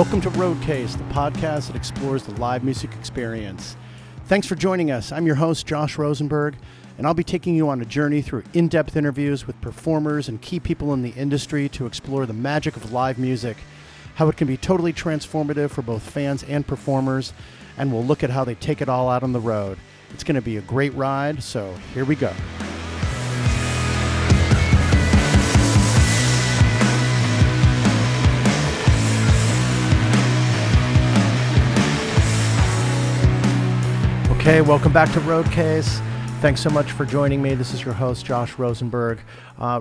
Welcome to Roadcase, the podcast that explores the live music experience. Thanks for joining us. I'm your host, Josh Rosenberg, and I'll be taking you on a journey through in-depth interviews with performers and key people in the industry to explore the magic of live music, how it can be totally transformative for both fans and performers, and we'll look at how they take it all out on the road. It's going to be a great ride, so here we go. Okay, welcome back to Roadcase. Thanks so much for joining me. This is your host, Josh Rosenberg.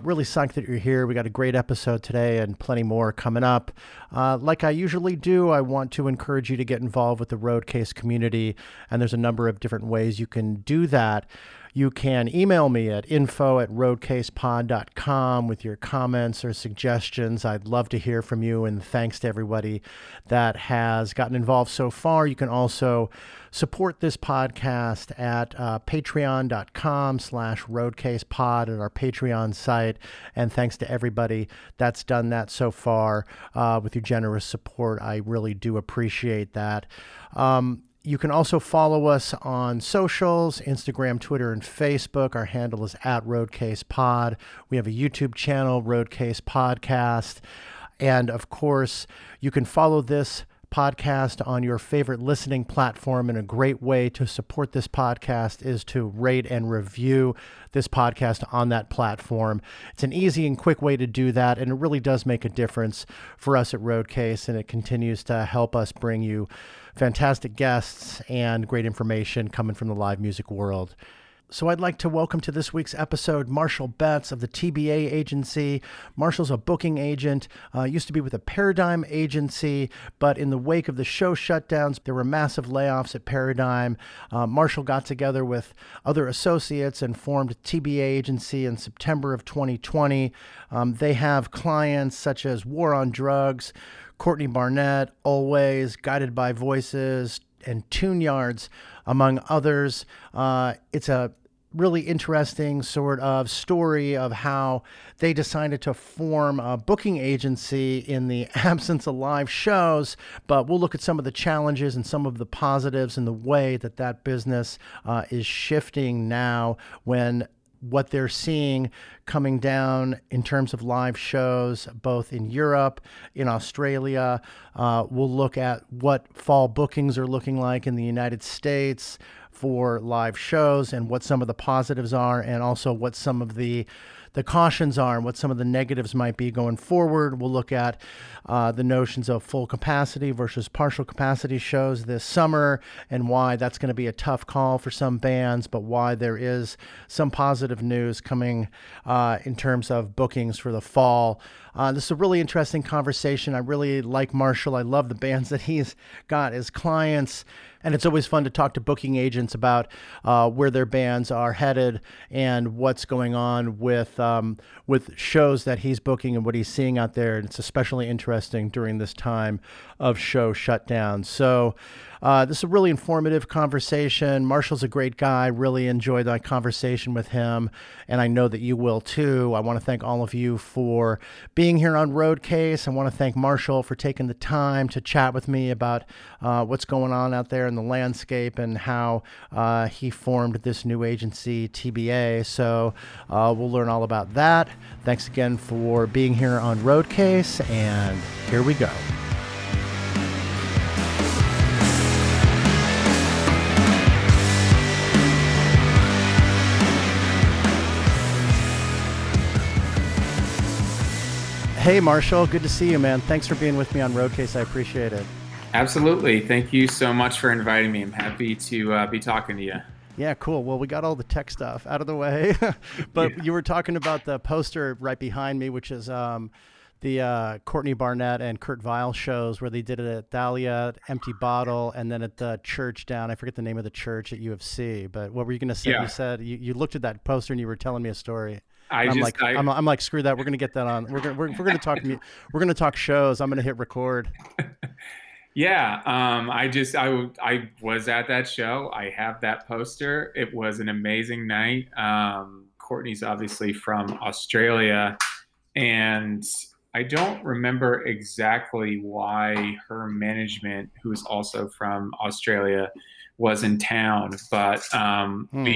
Really psyched that you're here. We got a great episode today and plenty more coming up. Like I usually do, I want to encourage you to get involved with the Roadcase community, and there's a number of different ways you can do that. You can email me at info@roadcasepod.com with your comments or suggestions. I'd love to hear from you, and thanks to everybody that has gotten involved so far. You can also support this podcast at patreon.com/roadcasepod at our Patreon site. And thanks to everybody that's done that so far with your generous support. I really do appreciate that. You can also follow us on socials, Instagram, Twitter, and Facebook. Our handle is @RoadcasePod. We have a YouTube channel, Roadcase Podcast. And of course, you can follow this podcast on your favorite listening platform, and a great way to support this podcast is to rate and review this podcast on that platform. It's an easy and quick way to do that, and it really does make a difference for us at Roadcase, and it continues to help us bring you fantastic guests and great information coming from the live music world. So I'd like to welcome to this week's episode Marshall Betts of the TBA Agency. Marshall's a booking agent, used to be with a Paradigm Agency, but in the wake of the show shutdowns, there were massive layoffs at Paradigm. Marshall got together with other associates and formed TBA Agency in September of 2020. They have clients such as War on Drugs, Courtney Barnett, Alvvays, Guided by Voices, and Tune Yards, among others. It's a really interesting sort of story of how they decided to form a booking agency in the absence of live shows, but we'll look at some of the challenges and some of the positives and the way that that business is shifting now, when what they're seeing coming down in terms of live shows, both in Europe, in Australia. We'll look at what fall bookings are looking like in the United States for live shows, and what some of the positives are, and also what some of the cautions are and what some of the negatives might be going forward. We'll look at the notions of full capacity versus partial capacity shows this summer, and why that's going to be a tough call for some bands, but why there is some positive news coming in terms of bookings for the fall. This is a really interesting conversation. I really like Marshall. I love the bands that he's got as clients. And it's always fun to talk to booking agents about where their bands are headed and what's going on with shows that he's booking and what he's seeing out there. And it's especially interesting during this time of show shutdown. So this is a really informative conversation. Marshall's a great guy. Really enjoyed that conversation with him, and I know that you will too. I want to thank all of you for being here on Roadcase. I want to thank Marshall for taking the time to chat with me about what's going on out there in the landscape and how he formed this new agency, TBA. So we'll learn all about that. Thanks again for being here on Roadcase, and here we go. Hey, Marshall, good to see you, man. Thanks for being with me on Roadcase. I appreciate it. Absolutely. Thank you so much for inviting me. I'm happy to be talking to you. Yeah, cool. Well, we got all the tech stuff out of the way, but You were talking about the poster right behind me, which is the Courtney Barnett and Kurt Vile shows, where they did it at Thalia, Empty Bottle, and then at the church down, I forget the name of the church at U of C, but what were you going to say? Yeah. You said you looked at that poster and you were telling me a story. I'm like, screw that. We're going to get that on. We're going to talk. We're going to talk shows. I'm going to hit record. Yeah. I was at that show. I have that poster. It was an amazing night. Courtney's obviously from Australia, and I don't remember exactly why her management, who's also from Australia, was in town, but Hmm.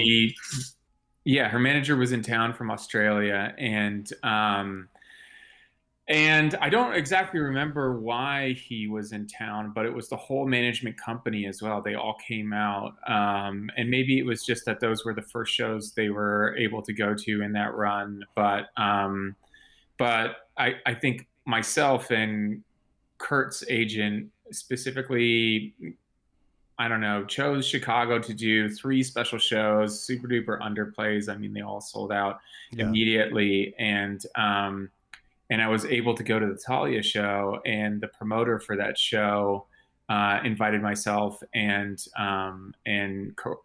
yeah, her manager was in town from Australia, and I don't exactly remember why he was in town, but it was the whole management company as well. They all came out. And maybe it was just that those were the first shows they were able to go to in that run. But I think myself and Kurt's agent specifically, I don't know, chose Chicago to do three special shows, super duper underplays. I mean, they all sold out Yeah. immediately. And I was able to go to the Talia show, and the promoter for that show invited myself and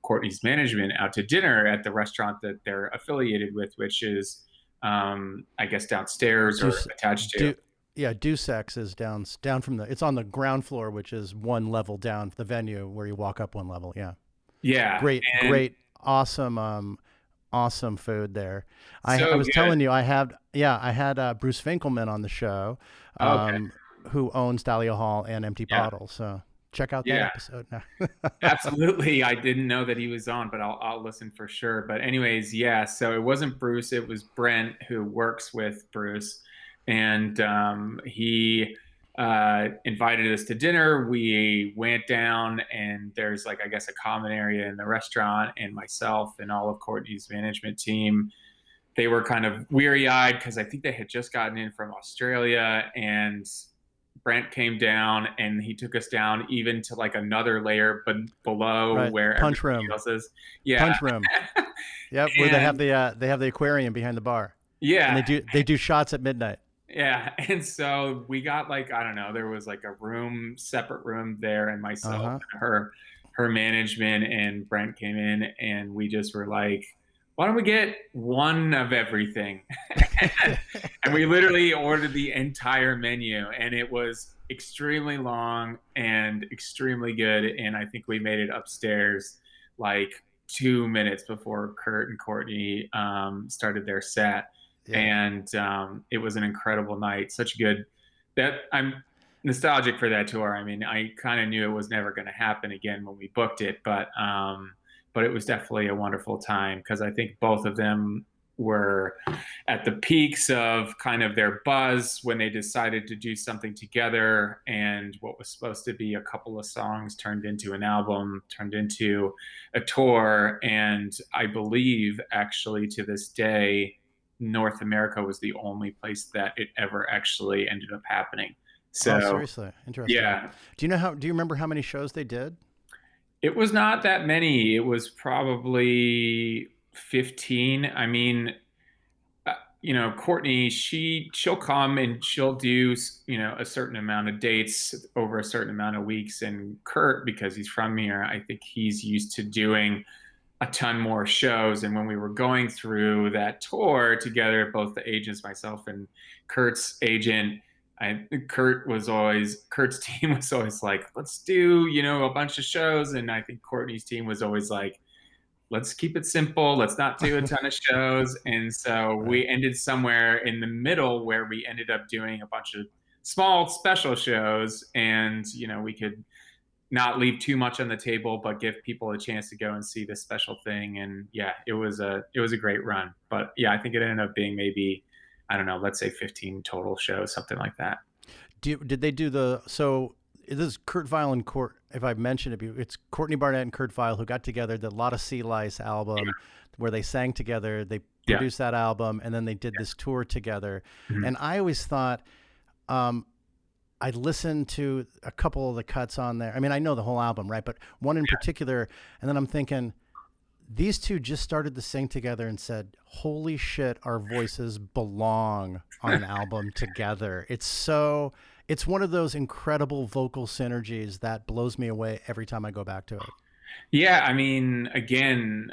Courtney's management out to dinner at the restaurant that they're affiliated with, which is I guess downstairs or Deuce, attached to. do, yeah, Deus Ex is down from the. It's on the ground floor, which is one level down the venue where you walk up one level. Yeah, Yeah, and great, awesome, awesome food there. I so was good. telling you, I had Bruce Finkelman on the show, Okay, um, who owns Dahlia Hall and Empty yeah, Bottle. So check out that yeah. episode. No. Absolutely. I didn't know that he was on, but I'll listen for sure. But anyways, yeah, so it wasn't Bruce, it was Brent who works with Bruce. And he invited us to dinner. We went down, and there's like, I guess, a common area in the restaurant, and myself and all of Courtney's management team, they were kind of weary eyed because I think they had just gotten in from Australia, and Brent came down and he took us down even to like another layer but below Right, where Punch everybody Room, else is. Yeah. Punch Room. Yep, where And they have the aquarium behind the bar, and yeah, they do shots at midnight. yeah. And so we got like, I don't know, there was like a room, separate room there, and Uh myself huh. and her management and Brent came in, and we just were like, why don't we get one of everything? And we literally ordered the entire menu, and it was extremely long and extremely good. And I think we made it upstairs like 2 minutes before Kurt and Courtney started their set. Yeah. And it was an incredible night. Such a good that I'm nostalgic for that tour. I mean, I kind of knew it was never going to happen again when we booked it, but it was definitely a wonderful time because I think both of them were at the peaks of kind of their buzz when they decided to do something together, and what was supposed to be a couple of songs turned into an album, turned into a tour. And I believe actually to this day, North America was the only place that it ever actually ended up happening. Oh, So seriously, interesting. yeah, Do you remember how many shows they did? it was not that many. It was probably 15. I mean, Courtney, she'll come and she'll do, a certain amount of dates over a certain amount of weeks. And Kurt, because he's from here, I think he's used to doing a ton more shows. And when we were going through that tour together, both the agents, myself and Kurt's agent, Kurt's team was always like, let's do, a bunch of shows. And I think Courtney's team was always like, let's keep it simple. Let's not do a ton of shows. And so Right. we ended somewhere in the middle where we ended up doing a bunch of small special shows. And, we could not leave too much on the table, but give people a chance to go and see this special thing. And yeah, it was a great run. But yeah, I think it ended up being maybe, I don't know, let's say 15 total shows, something like that. Did they do the so? This is Kurt Vile and Court. If I mentioned it, it's Courtney Barnett and Kurt Vile who got together. Did a lot of Sea Lice album where they sang together. They Yeah. produced that album, and then they did this tour together. Mhm. And I always thought, um, I listened to a couple of the cuts on there. I mean, I know the whole album, right? But one in particular, and then I'm thinking, these two just started to sing together and said, "Holy shit, our voices belong on an album together." It's one of those incredible vocal synergies that blows me away every time I go back to it. Yeah, I mean, again,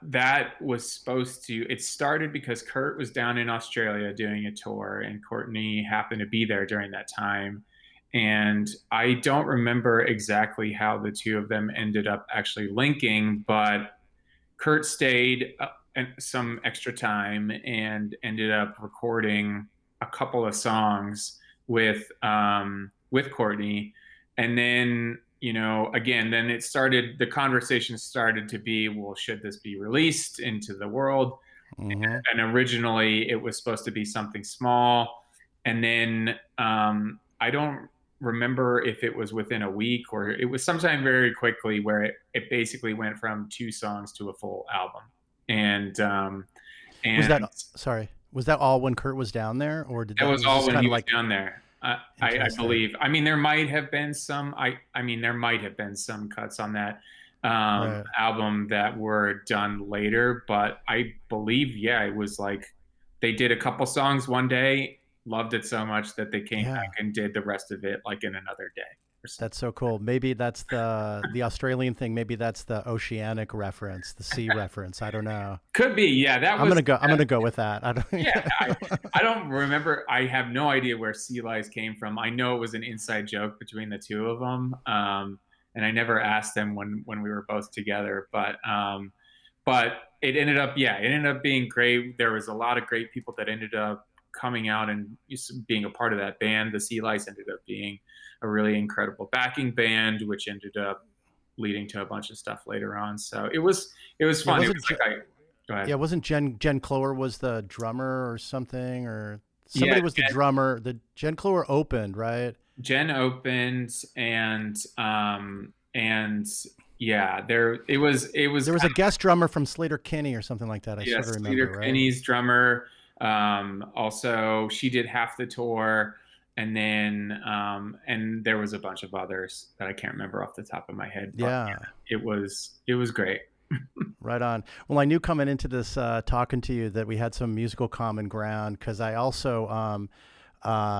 that was supposed to. It started because Kurt was down in Australia doing a tour, and Courtney happened to be there during that time. And I don't remember exactly how the two of them ended up actually linking, but Kurt stayed some extra time and ended up recording a couple of songs with Courtney, and then again, then the conversation started to be, well, should this be released into the world? Mm-hmm. And originally it was supposed to be something small, and then I don't remember if it was within a week or it was sometime very quickly where it basically went from 2 songs to a full album. And Was and that sorry? Was that all when Kurt was down there, or did that that was was all just when kind he of was like down there. I interesting? believe. I mean, there might have been some. I mean, there might have been some cuts on that Right. album that were done later, but I believe, yeah, it was like they did a couple songs one day, loved it so much that they came Yeah. back and did the rest of it like in another day or something. That's so cool. Maybe that's the Australian thing. Maybe that's the oceanic reference, the sea reference. I don't know. Could be, yeah. That I'm was gonna go. I'm gonna go with that. I don't. Yeah, I don't remember. I have no idea where sea lice came from. I know it was an inside joke between the two of them, and I never asked them when we were both together. But it ended up, yeah, it ended up being great. There was a lot of great people that ended up coming out and being a part of that band. The Sea Lice ended up being a really incredible backing band, which ended up leading to a bunch of stuff later on. So it was Yeah, fun. It wasn't was like go ahead. yeah, wasn't Jen Clower was the drummer or something, or Yeah, somebody was the drummer. The Jen Clower opened, right? Jen opened, and yeah, it was There was a guest drummer from Slater Kinney or something like that. I sort of yes, remember, Peter right? Kinney's drummer. Also, she did half the tour, and there was a bunch of others that I can't remember off the top of my head. But Yeah. yeah, it was great. Right on. Well, I knew coming into this talking to you that we had some musical common ground because I also,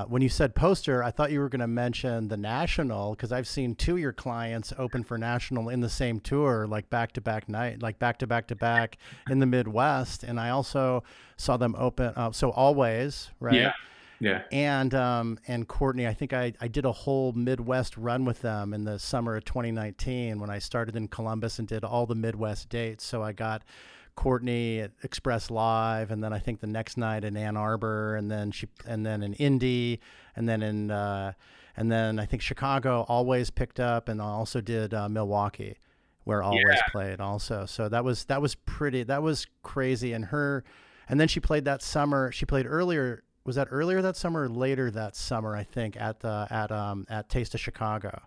when you said poster, I thought you were going to mention the National because I've seen two of your clients open for National in the same tour, like back to back night, like back to back to back in the Midwest. And I also saw them open. So Always, right? Yeah, yeah, And Courtney, I think I did a whole Midwest run with them in the summer of 2019 when I started in Columbus and did all the Midwest dates. So I got Courtney at Express Live, and then I think the next night in Ann Arbor, and then in Indy, and then and then I think Chicago Always picked up, and I also did Milwaukee, where Always yeah, played also. So that was crazy. And then she played that summer. She played earlier. Was that earlier that summer or later that summer? I think at Taste of Chicago,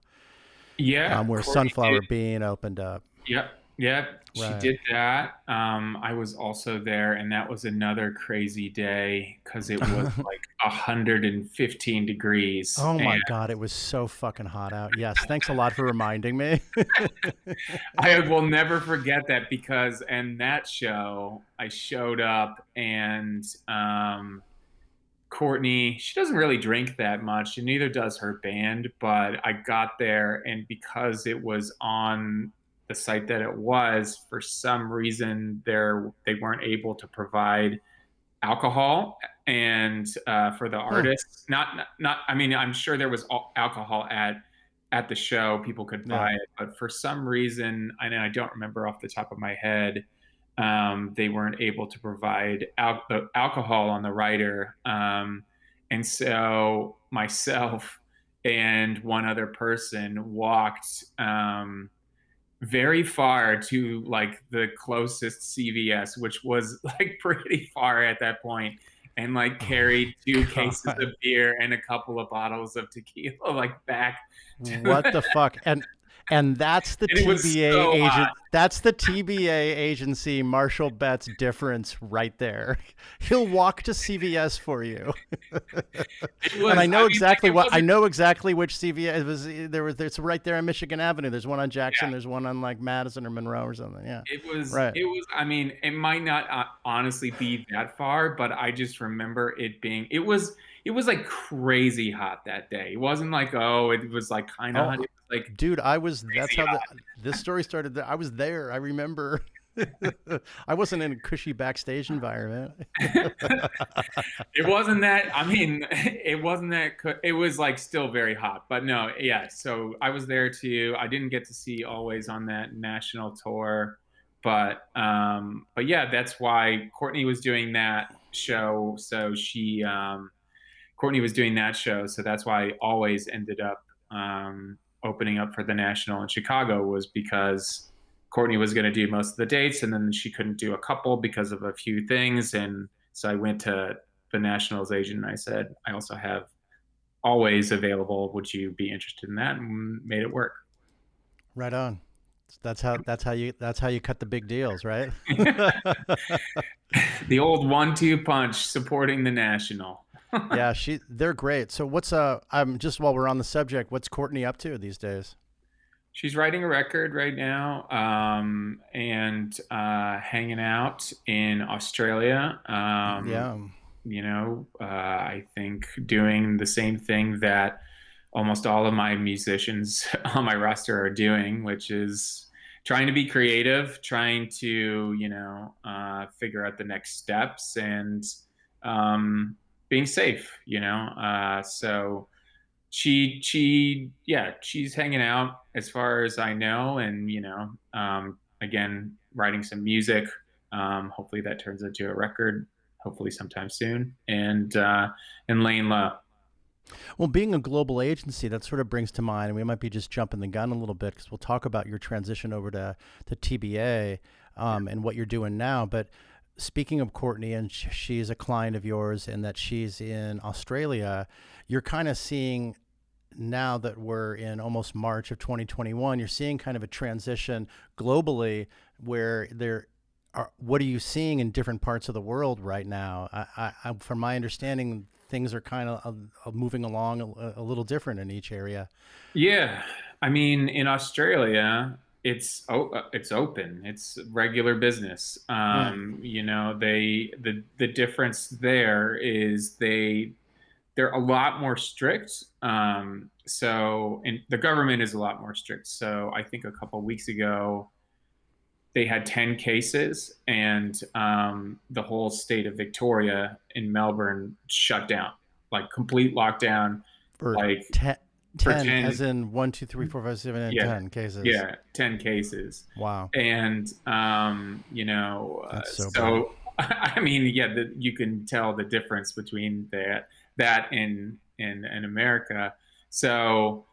yeah. where Courtney did. Sunflower Bean opened up. Yep, yep. She Right. did that. I was also there, and that was another crazy day because it was like 115 degrees, Oh and my God, it was so fucking hot out. Yes, thanks a lot for reminding me. I will never forget that because in that show, I showed up and Courtney, she doesn't really drink that much, and neither does her band. But I got there, and because it was on the site that it was, for some reason, they weren't able to provide alcohol and for the Hmm. artists. Not. I mean, I'm sure there was alcohol at the show. People could buy Yeah. it, but for some reason, and I don't remember off the top of my head, they weren't able to provide alcohol on the rider. And so myself and one other person walked very far to like the closest CVS, which was like pretty far at that point, and like Oh my carried 2 cases God. of beer and a couple of bottles of tequila like back to What the fuck? And that's the and it was TBA so hot. agent. That's the TBA agency Marshall Betts difference right there. He'll walk to CVS for you. It And was, I mean, like, it I wasn't, know exactly which CVS it was. It's right there on Michigan Avenue. There's one on yeah. Jackson. There's one on like Madison or Monroe or something. Yeah, right. I mean, it might not honestly be that far, but I just remember it was like crazy hot that day. It wasn't like, oh, it was like kind of Oh, hot. It was like dude, I was. That's crazy how hot. this story started. I was there. I remember. I wasn't in a cushy backstage environment. It wasn't that, I mean, it was like still very hot, but no, yeah. So I was there too. I didn't get to see Always on that national tour, but yeah, that's why Courtney was doing that show. So Courtney was doing that show, so that's why I always ended up opening up for the National in Chicago, was because Courtney was going to do most of the dates, and then she couldn't do a couple because of a few things, and so I went to the National's agent and I said, I also have Always available. Would you be interested in that? And made it work. Right on. That's how you cut the big deals, right? The old 1-2 punch supporting the National. Yeah, they're great. So what's just while we're on the subject, what's Courtney up to these days? She's writing a record right now, and hanging out in Australia. Yeah. I think doing the same thing that almost all of my musicians on my roster are doing, which is trying to be creative, trying to, figure out the next steps, and being safe, so she's hanging out as far as I know, and again, writing some music. Hopefully that turns into a record, hopefully sometime soon, and laying low. Well, being a global agency, that sort of brings to mind, and we might be just jumping the gun a little bit because we'll talk about your transition over to TBA, and what you're doing now. But speaking of Courtney, and she's a client of yours, and that she's in Australia, you're kind of seeing, now that we're in almost March of 2021, you're seeing kind of a transition globally where what are you seeing in different parts of the world right now? From my understanding, things are kind of moving along a little different in each area. Yeah, I mean, in Australia, it's open. It's regular business. The difference there is they're a lot more strict. And the government is a lot more strict. So I think a couple of weeks ago, they had 10 cases, and the whole state of Victoria in Melbourne shut down, like complete lockdown. For like 10, for 10, as in 1, 2, 3, 4, 5, 7, and yeah, 10 cases. Yeah, 10 cases. Wow. And That's so so I mean, you can tell the difference between that in America. So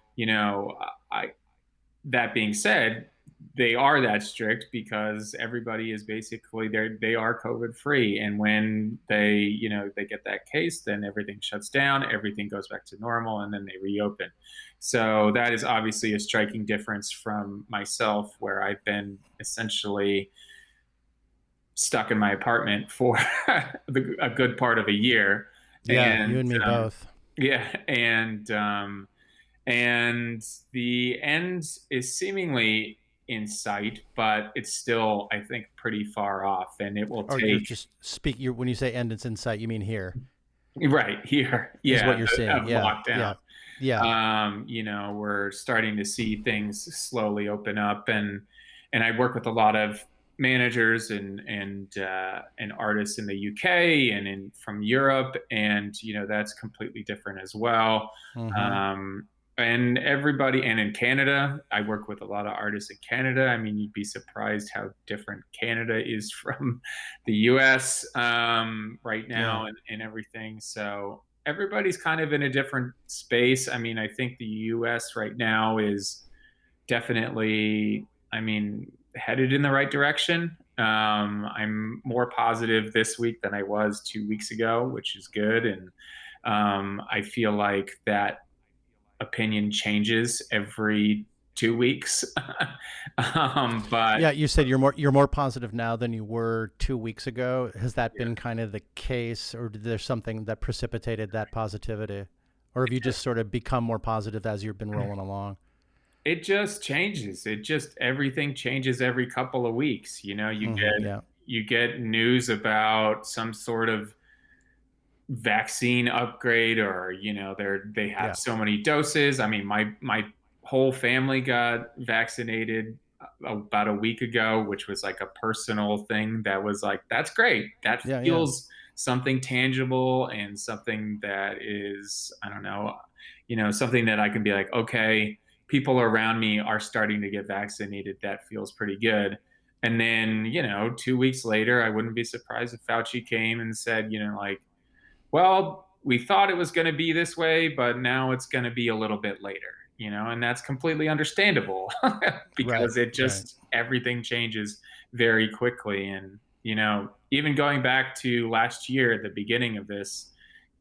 that being said, they are that strict because everybody is basically they are COVID free, and when they get that case, then everything shuts down, everything goes back to normal, and then they reopen. So that is obviously a striking difference from myself, where I've been essentially stuck in my apartment for a good part of a year. Yeah, you and me both. Yeah, and the end is seemingly in sight, but it's still, I think, pretty far off, and it will take. When you say end, it's in sight. You mean here? Right here, yeah, is what you're saying. Yeah, lockdown. Yeah. We're starting to see things slowly open up, and I work with a lot of managers and artists in the UK and from Europe, and that's completely different as well. Mm-hmm. And in Canada, I work with a lot of artists in Canada. I mean, you'd be surprised how different Canada is from the US right now, and everything. So everybody's kind of in a different space. I mean, I think the US right now is definitely, headed in the right direction. I'm more positive this week than I was 2 weeks ago, which is good. And I feel like that opinion changes every 2 weeks. But yeah, you said you're more positive now than you were 2 weeks ago. Has that been kind of the case, or did there something that precipitated that positivity, or have you just sort of become more positive as you've been rolling along? It just changes. Everything changes every couple of weeks. You get news about some sort of vaccine upgrade, or they have so many doses. I mean, my whole family got vaccinated about a week ago, which was like a personal thing that was like, that's great. That feels something tangible, and something that is, I don't know, something that I can be like, okay, people around me are starting to get vaccinated. That feels pretty good. And then 2 weeks later, I wouldn't be surprised if Fauci came and said, well, we thought it was going to be this way, but now it's going to be a little bit later, and that's completely understandable Right, because right. everything changes very quickly. And, even going back to last year at the beginning of this,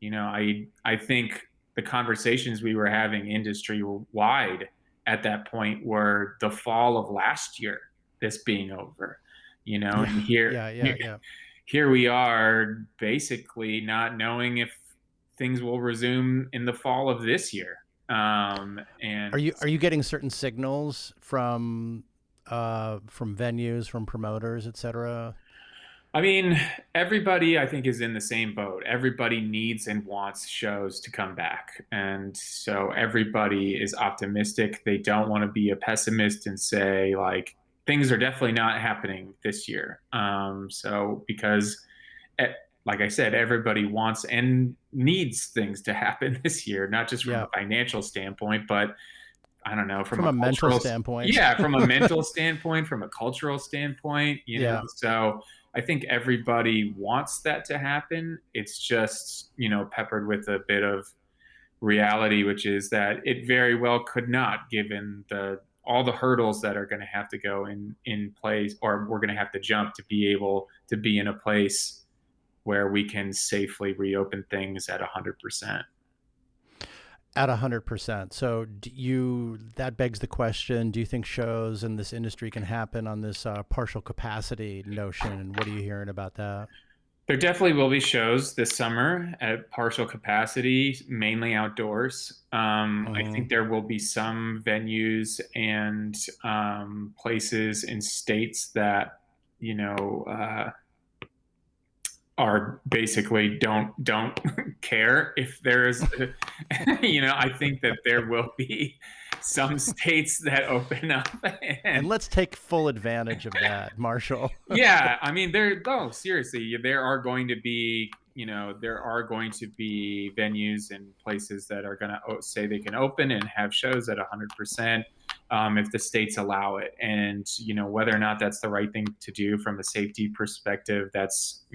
I think the conversations we were having industry wide at that point were the fall of last year, this being over, Yeah, and yeah, yeah, yeah. here we are basically not knowing if things will resume in the fall of this year. And Are you getting certain signals from venues, from promoters, et cetera? I mean, everybody I think is in the same boat. Everybody needs and wants shows to come back. And so everybody is optimistic. They don't want to be a pessimist and say, like, things are definitely not happening this year. So because, eh, like I said, everybody wants and needs things to happen this year, not just from Yeah, a financial standpoint, but I don't know, from from a a mental cultural, standpoint. yeah, from a mental standpoint, from a cultural standpoint, Yeah. So I think everybody wants that to happen. It's just, peppered with a bit of reality, which is that it very well could not, given all the hurdles that are going to have to go in place, or we're going to have to jump to be able to be in a place where we can safely reopen things at 100%. At 100%. So that begs the question, do you think shows in this industry can happen on this partial capacity notion? And what are you hearing about that? There definitely will be shows this summer at partial capacity, mainly outdoors. I Hmm. think there will be some venues and places in states that, you know, uh, are basically don't care if there's, I think that there will be some states that open up And and let's take full advantage of that, Marshall. yeah, I mean, no, seriously, there are going to be venues and places that are going to say they can open and have shows at 100%, if the states allow it. And, whether or not that's the right thing to do from a safety perspective, that's,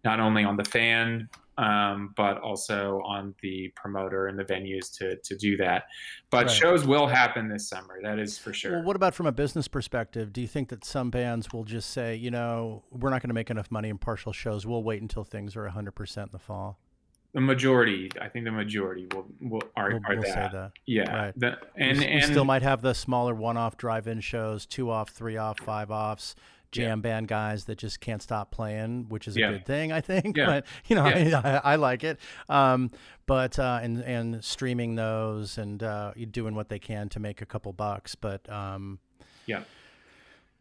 not only on the fan, but also on the promoter and the venues to do that. But Right. shows will happen this summer. That is for Well, sure. what about from a business perspective? Do you think that some bands will just say, we're not going to make enough money in partial shows. We'll wait until things are 100% in the fall? I think the majority are We'll say that. that. Yeah. Right. The, We, and we still and might have the smaller one-off drive-in shows, 2 off, 3 off, 5 offs, yeah, jam band guys that just can't stop playing, which is a yeah, good thing, I think. yeah, But yeah, I like it. But and streaming those and doing what they can to make a couple bucks. But yeah.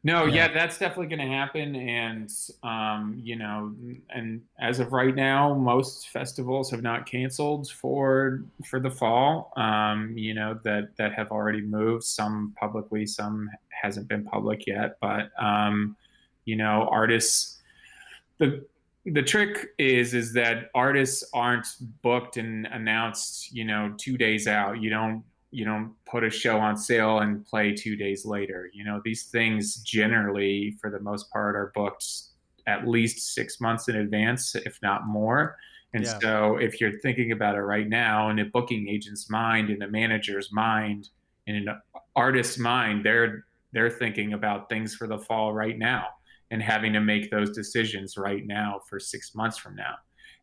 No, yeah, yeah, that's definitely going to happen. And, and as of right now, most festivals have not canceled for the fall, that have already moved, some publicly, some hasn't been public yet. But, artists, the, the trick is that artists aren't booked and announced, 2 days out. You don't put a show on sale and play 2 days later. These things generally, for the most part, are booked at least 6 months in advance, if not more. And yeah, so, if you're thinking about it right now, in a booking agent's mind, in a manager's mind, in an artist's mind, they're thinking about things for the fall right now and having to make those decisions right now for 6 months from now.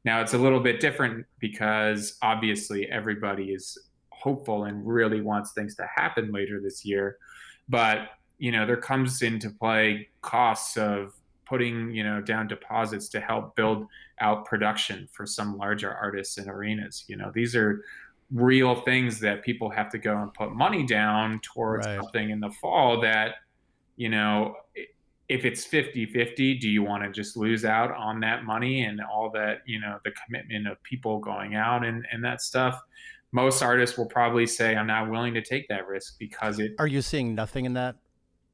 Now, it's a little bit different because obviously everybody is hopeful and really wants things to happen later this year. But, there comes into play costs of putting, down deposits to help build out production for some larger artists and arenas. These are real things that people have to go and put money down towards right. something in the fall that, you know, if it's 50-50, do you want to just lose out on that money and all that, the commitment of people going out and that stuff? Most artists will probably say, I'm not willing to take that risk because Are you seeing nothing in that?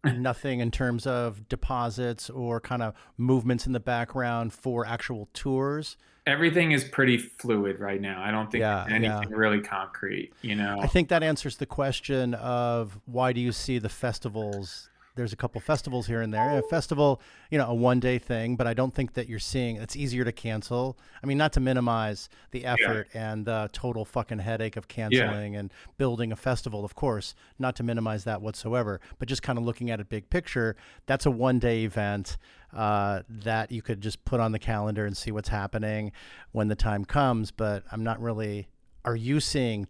Nothing in terms of deposits or kind of movements in the background for actual tours? everything is pretty fluid right now. I don't think Yeah, there's yeah. anything really concrete, I think that answers the question of why do you see the festivals there's a couple festivals here and there. A festival, a 1 day thing, but I don't think that you're seeing it's easier to cancel. I mean, not to minimize the Yeah. effort and the total fucking headache of Yeah. canceling and building a festival, of course, not to minimize that whatsoever, but just kind of looking at it big picture, that's a 1 day event that you could just put on the calendar and see what's happening when the time comes. But I'm not really, are you seeing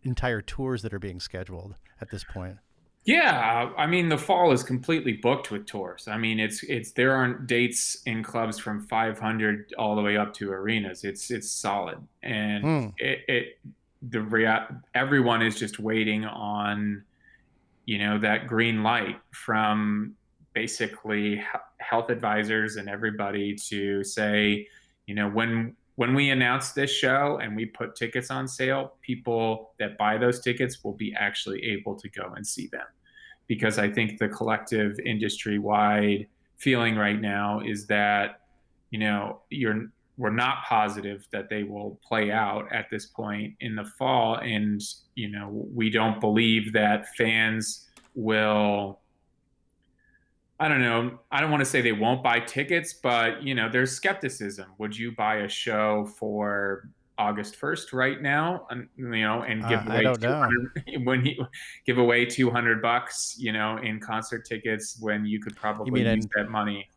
entire tours that are being scheduled at this point? Yeah, I mean the fall is completely booked with tours. I mean it's there aren't dates in clubs from 500 all the way up to arenas. It's solid, and Hmm. everyone is just waiting on that green light from basically health advisors and everybody to say, when we announce this show and we put tickets on sale, people that buy those tickets will be actually able to go and see them. Because I think the collective industry wide feeling right now is that, we're not positive that they will play out at this point in the fall. And, we don't believe that fans will, I don't know. I don't want to say they won't buy tickets, but there's skepticism. Would you buy a show for August 1st right now, and give I away don't know. 200 when you give away $200, in concert tickets when you could You probably mean use that money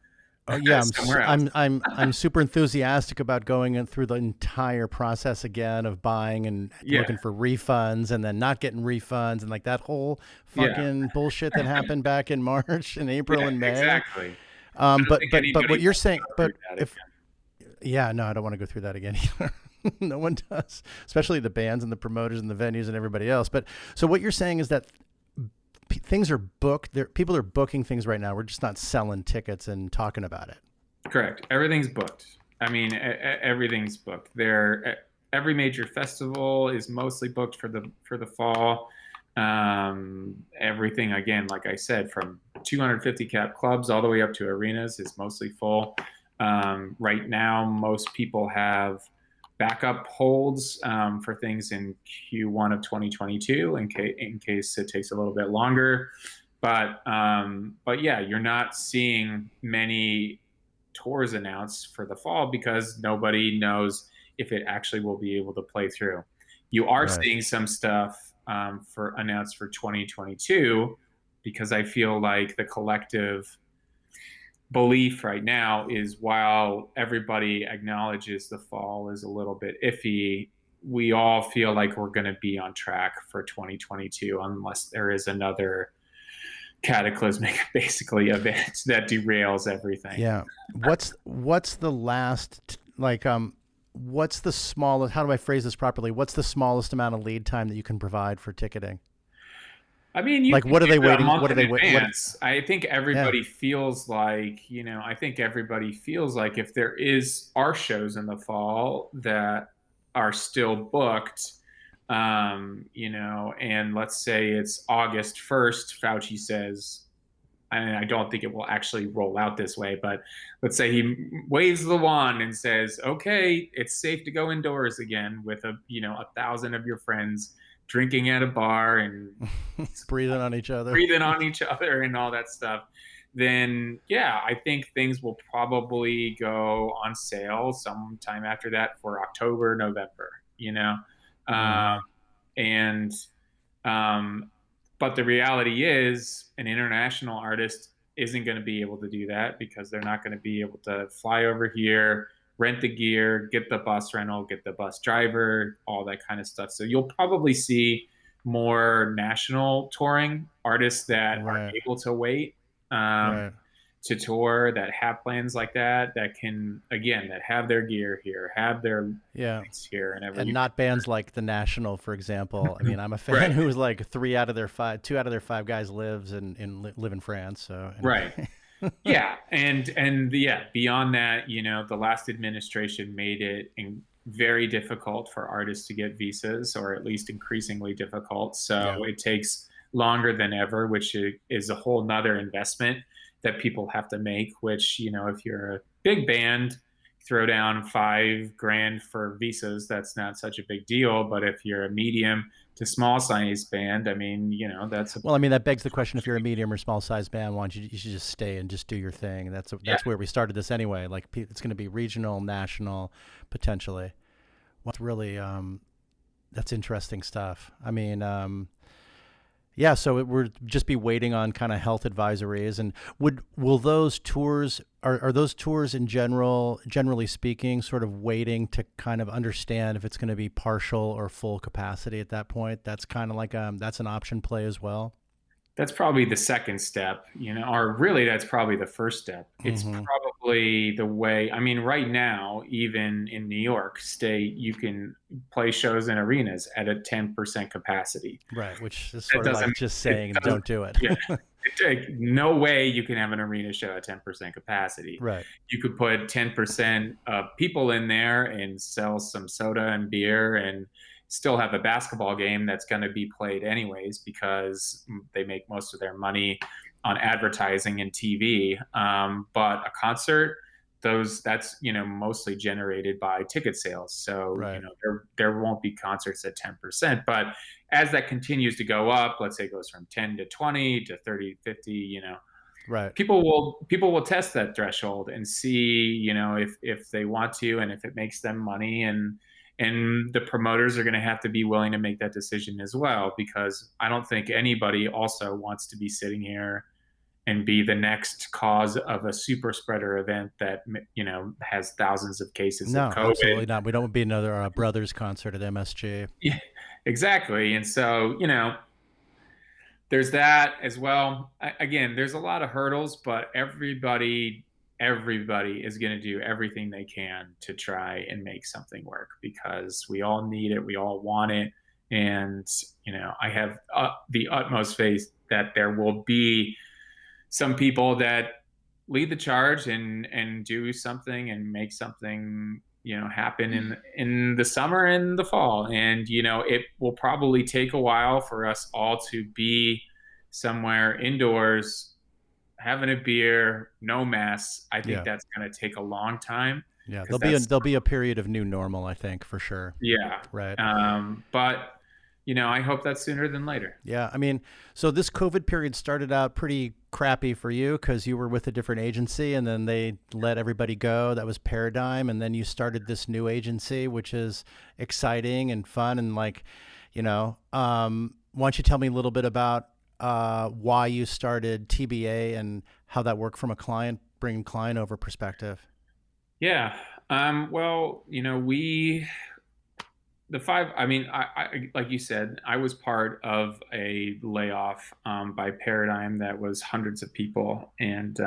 Oh yeah, somewhere else? I'm super enthusiastic about going through the entire process again of buying and Yeah, looking for refunds and then not getting refunds and like that whole yeah, fucking bullshit that happened back in March and April yeah, and May. exactly. I don't think But what anybody you're wants to saying, go through but that if again. yeah, no, I don't want to go through that again either. No one does, especially the bands and the promoters and the venues and everybody else. But so what you're saying is that things are booked. People are booking things right now. We're just not selling tickets and talking about it. Correct. Everything's booked. I mean, everything's booked. Every major festival is mostly booked for the fall. Everything again, like I said, from 250 cap clubs all the way up to arenas is mostly full. Right now, most people have backup holds for things in Q1 of 2022 in case it takes a little bit longer. But yeah, you're not seeing many tours announced for the fall because nobody knows if it actually will be able to play through. You are Right. seeing some stuff for announced for 2022 because I feel like the collective belief right now is while everybody acknowledges the fall is a little bit iffy, we all feel like we're going to be on track for 2022 unless there is another cataclysmic basically event that derails everything. Yeah. What's the last what's the smallest, how do I phrase this properly? What's the smallest amount of lead time that you can provide for ticketing? I mean, you Like can what are do they it a waiting? month What are in they wait? What? advance. I think Yeah. everybody feels like, if there are shows in the fall that are still booked, and let's say it's August 1st, Fauci says, and I don't think it will actually roll out this way, but let's say he waves the wand and says, "Okay, it's safe to go indoors again with 1,000 of your friends drinking at a bar and Breathing on each other. breathing on each other and all that stuff." Then yeah, I think things will probably go on sale sometime after that for October, November. Um, Hmm. and but the reality is, an international artist isn't going to be able to do that because they're not going to be able to fly over here, rent the gear, get the bus rental, get the bus driver, all that kind of stuff. So you'll probably see more national touring artists that are Right. able to wait um, Right. to tour, that have plans like that can, again, that have their gear here, have their Yeah. things here and And everything. not bands like The National, for example. I mean, I'm a fan Right. who's like two out of their five guys live in France. So Right. anyway. Yeah, and yeah, beyond that, the last administration made it very difficult for artists to get visas, or at least increasingly difficult. So Yeah. it takes longer than ever, which is a whole nother investment that people have to make. Which if you're a big band, throw down $5,000 for visas, that's not such a big deal. But if you're a medium to small size band, I mean, that's a Well, I mean, that begs the question: if you're a medium or small size band, why don't you should just stay and just do your thing? That's yeah. where we started this anyway. Like, it's going to be regional, national, potentially. What's really that's interesting stuff. I mean, yeah. So we're just be waiting on kind of health advisories, and will those tours are those tours in generally speaking, sort of waiting to kind of understand if it's going to be partial or full capacity at that point? That's kind of like that's an option play as well. That's probably the second step, or really that's probably the first step. It's Mm-hmm. probably the way, I mean, right now, even in New York State, you can play shows in arenas at a 10% capacity. Right, which is That sort of like doesn't, just it saying doesn't, don't do it. yeah, no way you can have an arena show at 10% capacity. Right. You could put 10% of people in there and sell some soda and beer and still have a basketball game that's going to be played anyways because they make most of their money on advertising and TV. But a concert, that's mostly generated by ticket sales. So Right. there won't be concerts at 10%. But as that continues to go up, let's say it goes from 10 to 20 to 30, 50, Right. people will test that threshold and see, if they want to and if it makes them money, and the promoters are going to have to be willing to make that decision as well, because I don't think anybody also wants to be sitting here and be the next cause of a super spreader event that has thousands of cases of No, COVID. absolutely not. We don't want to be another Brothers concert at MSG. Yeah, exactly. And so there's that as well. Again, there's a lot of hurdles, but everybody is going to do everything they can to try and make something work, because we all need it, we all want it. And I have the utmost faith that there will be some people that lead the charge and do something and make something happen in the summer and the fall. And it will probably take a while for us all to be somewhere indoors having a beer, no mess. I think that's going to take a long time. Yeah, there'll be a period of new normal, I think, for sure. Yeah. Right. But I hope that's sooner than later. Yeah, I mean, so this COVID period started out pretty crappy for you because you were with a different agency, and then they let everybody go. That was Paradigm, and then you started this new agency, which is exciting and fun, and why don't you tell me a little bit about why you started TBA and how that worked from a bringing client over perspective? Yeah. Well, I like you said, I was part of a layoff by Paradigm that was hundreds of people. And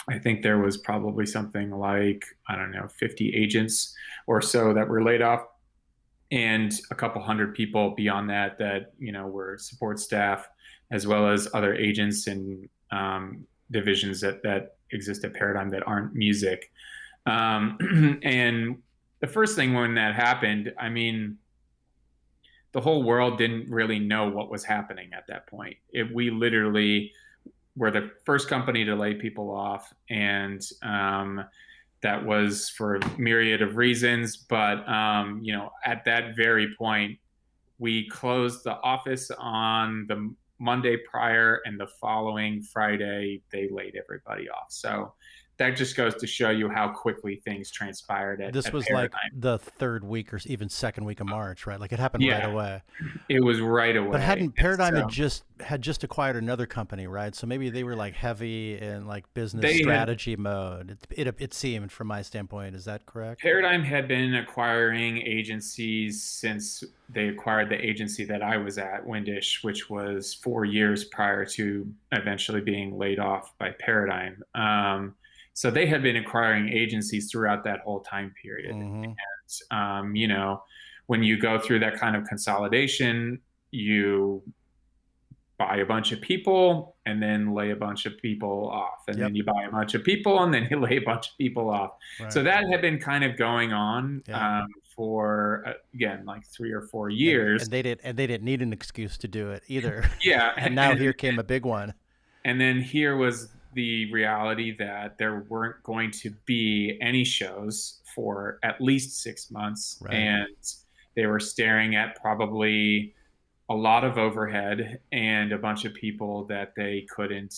I think there was probably something like, 50 agents or so that were laid off, and a couple hundred people beyond that were support staff, as well as other agents and divisions that exist at Paradigm that aren't music. And the first thing when that happened, I mean, the whole world didn't really know what was happening at that point. We literally were the first company to lay people off, and that was for a myriad of reasons. But at that very point, we closed the office on the Monday prior, and the following Friday they laid everybody off. So that just goes to show you how quickly things transpired at This was Paradigm. like the third week or even second week of March, right? Like it happened right away. It was right away. But Paradigm had just acquired another company, right? So maybe they were like heavy in like business strategy mode. It seemed, from my standpoint. Is that correct? Paradigm had been acquiring agencies since they acquired the agency that I was at, Windish, which was 4 years prior to eventually being laid off by Paradigm. So they had been acquiring agencies throughout that whole time period. Mm-hmm. And, when you go through that kind of consolidation, you buy a bunch of people and then lay a bunch of people off. And then you buy a bunch of people and then you lay a bunch of people off. Right. So that had been kind of going on for, again, like 3 or 4 years. And they didn't need an excuse to do it either. Yeah. And now here came a big one. And then here was the reality that there weren't going to be any shows for at least 6 months, Right. and they were staring at probably a lot of overhead and a bunch of people that they couldn't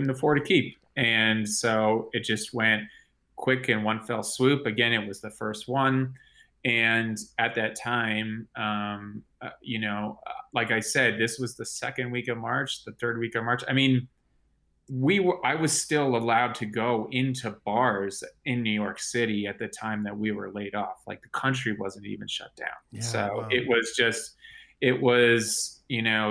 afford to keep. And so it just went quick in one fell swoop. Again, it was the first one. And at that time, like I said, this was the second week of March, the third week of March. I mean, I was still allowed to go into bars in New York City at the time that we were laid off. Like the country wasn't even shut down. Yeah. So Wow. it was,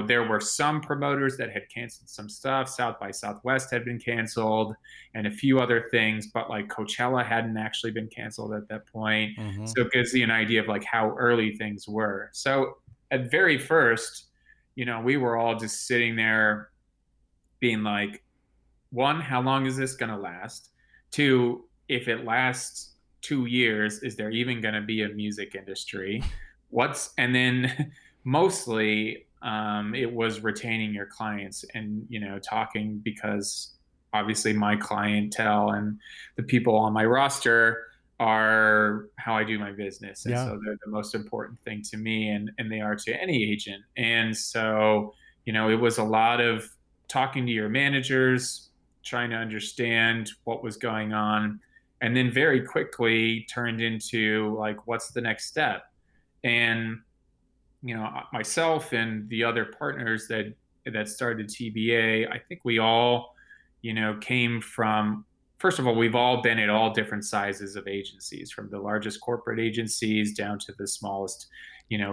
there were some promoters that had canceled some stuff. South by Southwest had been canceled and a few other things, but like Coachella hadn't actually been canceled at that point. Mm-hmm. So it gives you an idea of like how early things were. So at very first, we were all just sitting there being like, one, how long is this going to last? Two, if it lasts 2 years, is there even going to be a music industry? And then mostly it was retaining your clients and, talking, because obviously my clientele and the people on my roster are how I do my business. And Yeah. so they're the most important thing to me, and they are to any agent. And so, it was a lot of talking to your managers, trying to understand what was going on, and then very quickly turned into like, what's the next step? And myself and the other partners that started TBA, I think we all came from, first of all, we've all been at all different sizes of agencies, from the largest corporate agencies down to the smallest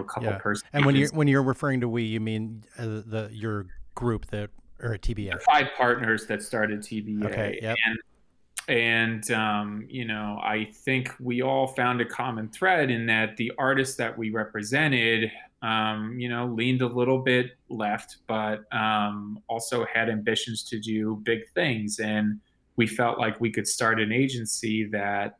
couple Yeah. person And agencies. when you're referring to we, you mean your group that or at TBA? The 5 partners that started TBA. Okay. Yep. And I think we all found a common thread in that the artists that we represented, leaned a little bit left, but also had ambitions to do big things. And we felt like we could start an agency that,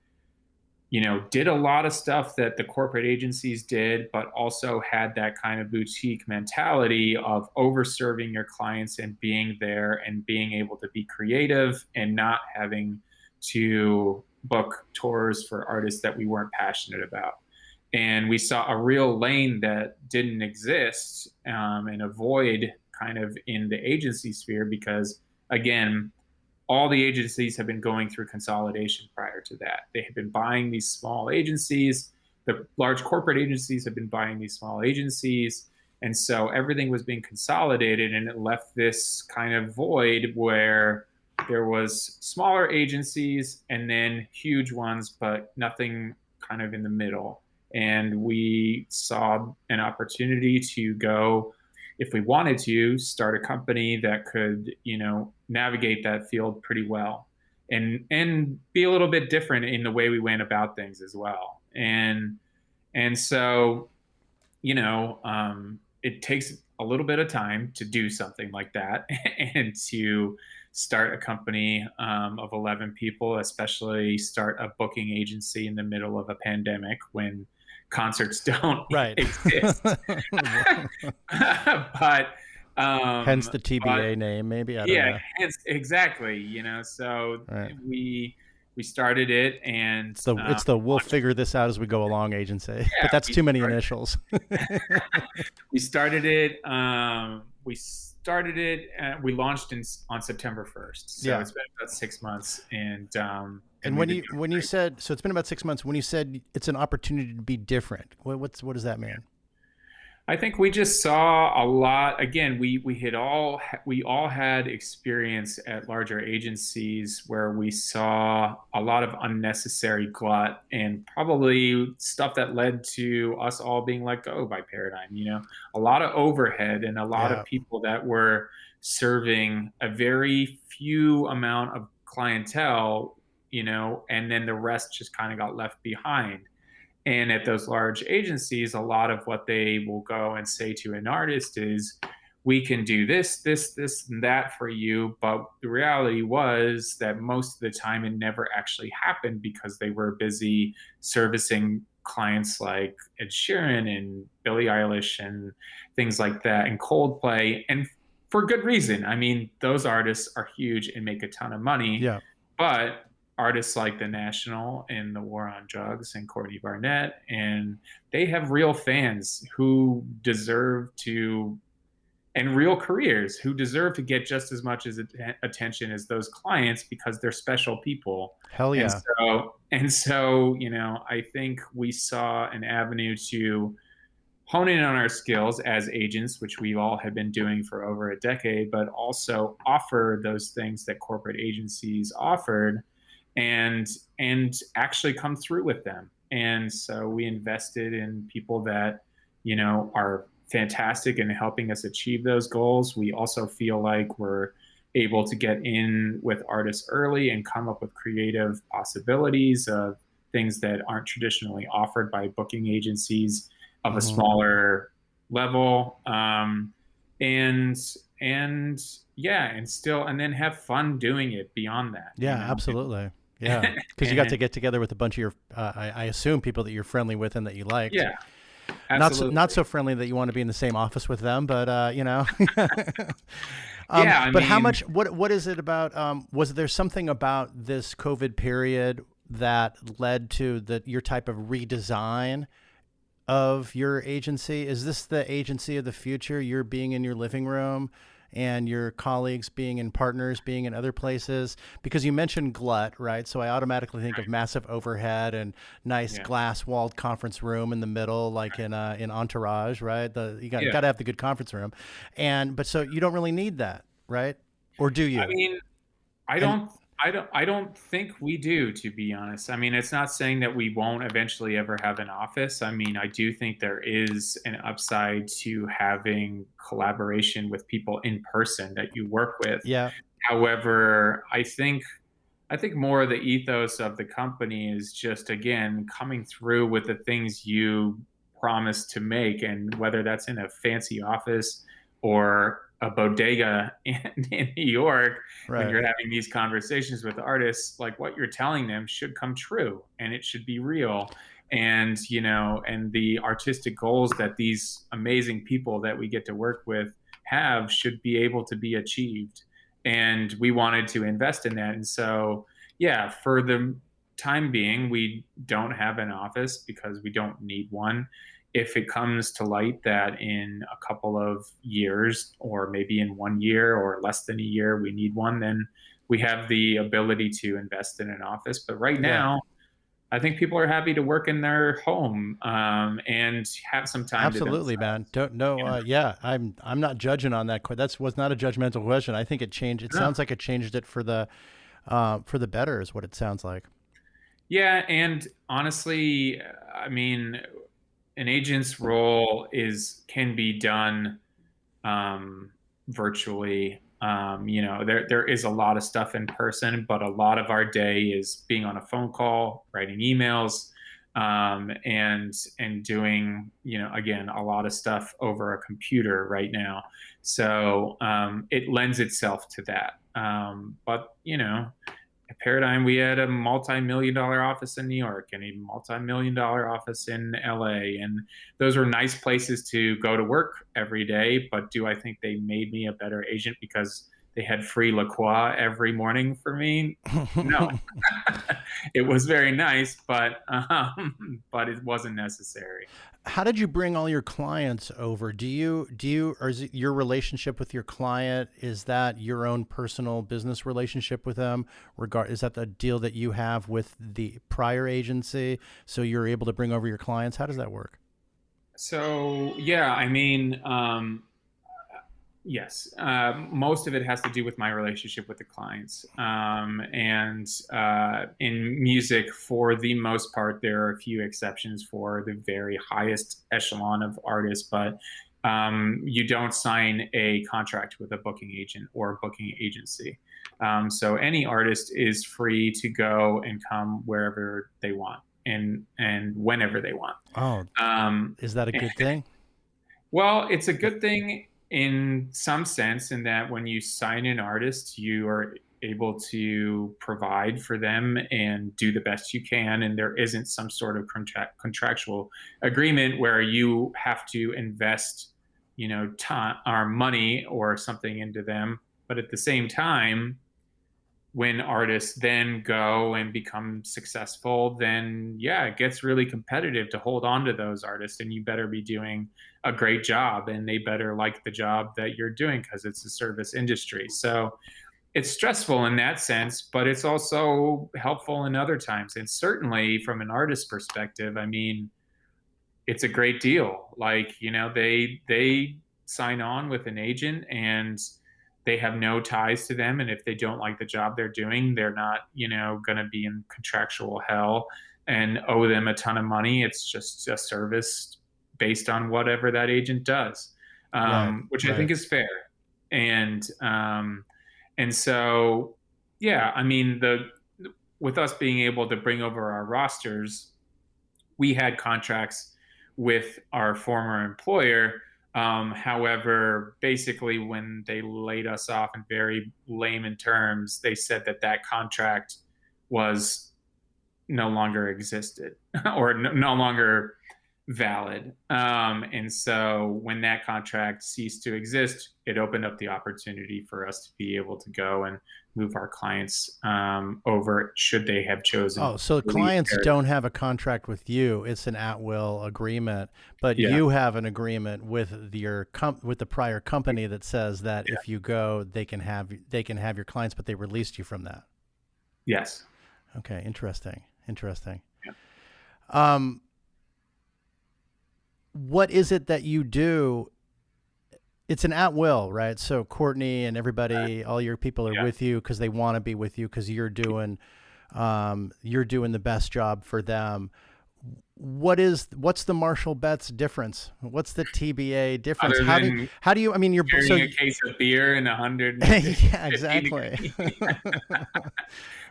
did a lot of stuff that the corporate agencies did, but also had that kind of boutique mentality of overserving your clients and being there and being able to be creative and not having to book tours for artists that we weren't passionate about. And we saw a real lane that didn't exist, and a void kind of in the agency sphere, because, again, all the agencies have been going through consolidation prior to that. They have been buying these small agencies. The large corporate agencies have been buying these small agencies. And so everything was being consolidated, and it left this kind of void where there was smaller agencies and then huge ones, but nothing kind of in the middle. And we saw an opportunity to go, if we wanted to, start a company that could, navigate that field pretty well, and be a little bit different in the way we went about things as well. And so, it takes a little bit of time to do something like that and to start a company of 11 people, especially start a booking agency in the middle of a pandemic when concerts don't Right. exist. But Hence the TBA name, maybe. I don't know. exactly. So Right. we started it, and It's the we'll figure this out as we go along agency, but that's too many initials. We started it. We launched on September 1st. So it's been about 6 months, and when you said, so it's been about 6 months, when you said it's an opportunity to be different, what does that mean? I think we just saw a lot. Again, we all had experience at larger agencies where we saw a lot of unnecessary glut, and probably stuff that led to us all being let go by Paradigm. A lot of overhead and a lot of people that were serving a very few amount of clientele, and then the rest just kind of got left behind. And at those large agencies, a lot of what they will go and say to an artist is, we can do this, this, this, and that for you. But the reality was that most of the time it never actually happened, because they were busy servicing clients like Ed Sheeran and Billie Eilish and things like that, and Coldplay. And for good reason. I mean, those artists are huge and make a ton of money, Yeah. but artists like The National and The War on Drugs and Courtney Barnett, and they have real fans who deserve to, and real careers who deserve to get just as much as attention as those clients because they're special people. Hell And yeah. so, I think we saw an avenue to hone in on our skills as agents, which we all have been doing for over a decade, but also offer those things that corporate agencies offered, and actually come through with them. And so we invested in people that, are fantastic in helping us achieve those goals. We also feel like we're able to get in with artists early and come up with creative possibilities of things that aren't traditionally offered by booking agencies of a smaller level. And yeah, and then have fun doing it beyond that. Yeah, absolutely. Yeah, because you got to get together with a bunch of your, I assume, people that you're friendly with and that you liked. Yeah, absolutely. Not so friendly that you want to be in the same office with them, but Yeah, but how much? What is it about? Was there something about this COVID period that led to your type of redesign of your agency? Is this the agency of the future? You're being in your living room and your colleagues being in partners, being in other places? Because you mentioned glut, right? So I automatically think of massive overhead and nice glass walled conference room in the middle, like in Entourage, right? You got to have the good conference room. But so you don't really need that, right? Or do you? I mean, I don't think we do, to be honest. I mean, it's not saying that we won't eventually ever have an office. I mean, I do think there is an upside to having collaboration with people in person that you work with. Yeah. However, I think more of the ethos of the company is just, again, coming through with the things you promise to make, and whether that's in a fancy office or a bodega in New York, when you're having these conversations with artists, like, what you're telling them should come true and it should be real. And, and the artistic goals that these amazing people that we get to work with have should be able to be achieved. And we wanted to invest in that. And so, yeah, for the time being, we don't have an office because we don't need one. If it comes to light that in a couple of years, or maybe in 1 year or less than a year, we need one, then we have the ability to invest in an office. But right now, I think people are happy to work in their home and have some time. Absolutely, man. I'm not judging on that. That was not a judgmental question. I think it changed. It sounds like it changed it for the better, is what it sounds like. Yeah, and honestly, I mean, an agent's role can be done virtually. There is a lot of stuff in person, but a lot of our day is being on a phone call, writing emails, and doing, again, a lot of stuff over a computer right now. So it lends itself to that. But at Paradigm, we had a multi-million-dollar office in New York and a multi-million-dollar office in LA. And those were nice places to go to work every day. But do I think they made me a better agent because they had free La Croix every morning for me? No. It was very nice, but it wasn't necessary. How did you bring all your clients over? Or is it your relationship with your client? Is that your own personal business relationship with them? Is that the deal that you have with the prior agency? So you're able to bring over your clients? How does that work? So, yeah, I mean, yes, most of it has to do with my relationship with the clients. And in music, for the most part, there are a few exceptions for the very highest echelon of artists, but you don't sign a contract with a booking agent or a booking agency. So any artist is free to go and come wherever they want and whenever they want. Oh, is that a good thing? Well, it's a good thing in some sense, in that when you sign an artist, you are able to provide for them and do the best you can. And there isn't some sort of contractual agreement where you have to invest time our money or something into them. But at the same time, when artists then go and become successful, then yeah, it gets really competitive to hold on to those artists, and you better be doing a great job, and they better like the job that you're doing because it's a service industry. So it's stressful in that sense, but it's also helpful in other times. And certainly from an artist perspective, I mean, it's a great deal. Like, they sign on with an agent and they have no ties to them. And if they don't like the job they're doing, they're not, going to be in contractual hell and owe them a ton of money. It's just a service based on whatever that agent does, Right. which I Right. think is fair. And so, yeah, I mean, with us being able to bring over our rosters, we had contracts with our former employer. However, basically, when they laid us off in very layman terms, they said that contract was no longer existed or no longer valid. And so when that contract ceased to exist, it opened up the opportunity for us to be able to go and move our clients over should they have chosen Oh, so to leave clients their. don't have a contract with you. It's an at-will agreement, but Yeah, you have an agreement with with the prior company that says that yeah, if you go, they can have your clients, but they released you from that. yes. Okay, interesting. Interesting. Yeah. Um, what is it that you do? It's an at will, right? So Courtney and everybody, all your people are Yeah. with you because they want to be with you because you're doing the best job for them. What's the Marshall Betts difference? What's the TBA difference? Other than How do you? I mean, you're so. carrying a case of beer in Yeah, 150 exactly. degrees.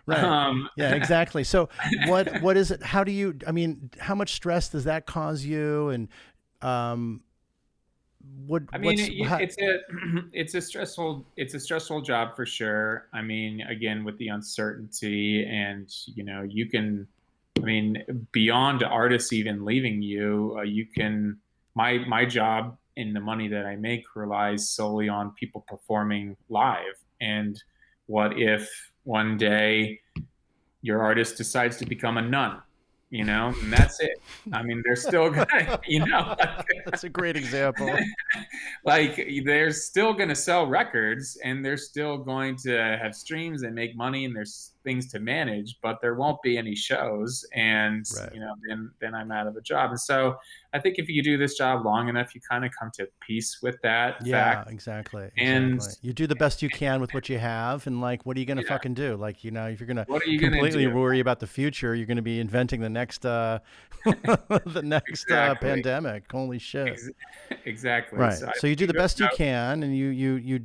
Right. um, Yeah, exactly. So what is it? How do you? I mean, how much stress does that cause you? And um, I mean, what's how, it's a stressful job for sure. I mean, again, with the uncertainty, and you can, I mean, beyond artists even leaving you, you can. My job and the money that I make relies solely on people performing live. And what if one day your artist decides to become a nun? And that's it. I mean, they're still gonna, that's a great example. like they're still going to sell records, and they're still going to have streams and make money, and there's things to manage, but there won't be any shows. And Right. then I'm out of a job. And so I think if you do this job long enough, you kind of come to peace with that Yeah, fact. exactly. And Exactly. You do the best you can with what you have, and like, what are you gonna yeah, fucking do? Like, if you're gonna what are you going to completely do? worry about the future, you're gonna be inventing the next the next Exactly. pandemic. Holy shit. Ex- exactly. Right. So I So you do think the best you can, and you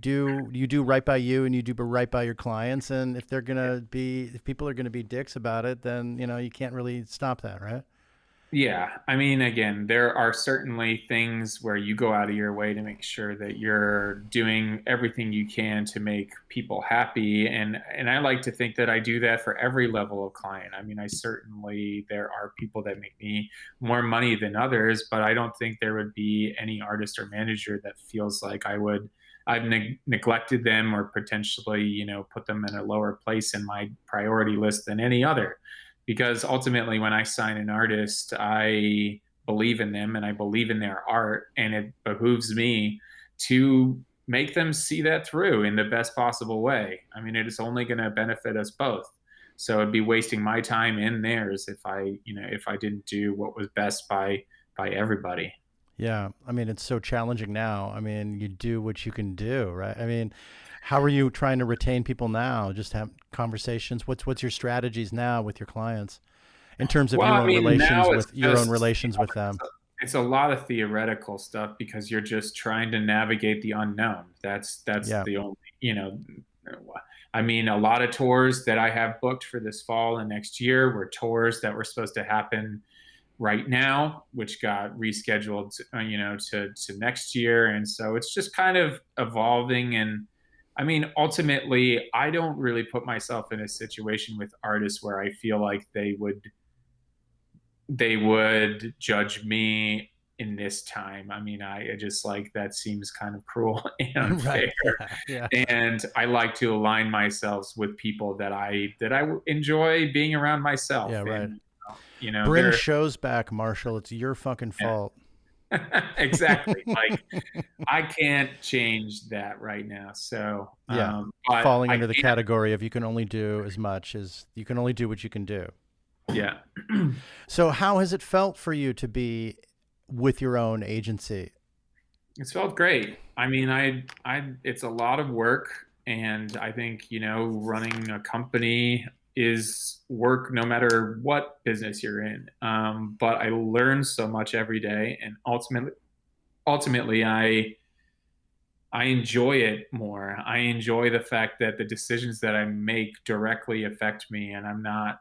do right by you, and you do right by your clients. And if people are gonna be dicks about it, then you can't really stop that, right? Yeah, I mean, again, there are certainly things where you go out of your way to make sure that you're doing everything you can to make people happy, and I like to think that I do that for every level of client. I mean, there are people that make me more money than others, but I don't think there would be any artist or manager that feels like I've neglected them or potentially, put them in a lower place in my priority list than any other, because ultimately when I sign an artist, I believe in them and I believe in their art, and it behooves me to make them see that through in the best possible way. I mean, it is only going to benefit us both. So it'd be wasting my time and theirs if I didn't do what was best by everybody. Yeah, I mean, it's so challenging now. I mean, you do what you can do, right? I mean, how are you trying to retain people now? Just have conversations. What's your strategies now with your clients in terms of Well, your I own mean, relations now it's with your own just relations with them? it's a lot of theoretical stuff because you're just trying to navigate the unknown. That's Yeah. the only, I mean, a lot of tours that I have booked for this fall and next year were tours that were supposed to happen right now, which got rescheduled, to next year. And so it's just kind of evolving. And I mean, ultimately, I don't really put myself in a situation with artists where I feel like they would judge me in this time. I mean, I just like that seems kind of cruel and Right. unfair. Yeah. Yeah. And I like to align myself with people that I enjoy being around myself. Yeah. Right. And Bring they're shows back, Marshall. It's your fucking fault. exactly like I can't change that right now. So, Yeah. but Falling I under the can. category of you can only do as much as you can only do what you can do. Yeah. So, how has it felt for you to be with your own agency? It's felt great. I mean, it's a lot of work, and I think, running a company is work no matter what business you're in. But I learn so much every day, and ultimately, I enjoy it more. I enjoy the fact that the decisions that I make directly affect me, and I'm not,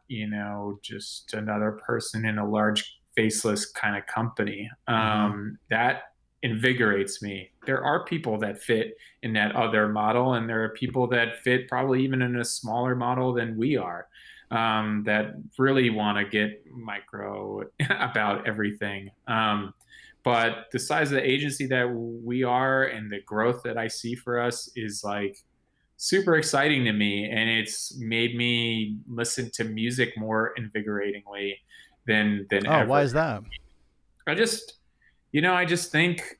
just another person in a large faceless kind of company. Mm-hmm. That invigorates me. There are people that fit in that other model, and there are people that fit probably even in a smaller model than we are, that really want to get micro about everything. But the size of the agency that we are and the growth that I see for us is like super exciting to me. And it's made me listen to music more invigoratingly than Oh, why ever. is that? I just, I just think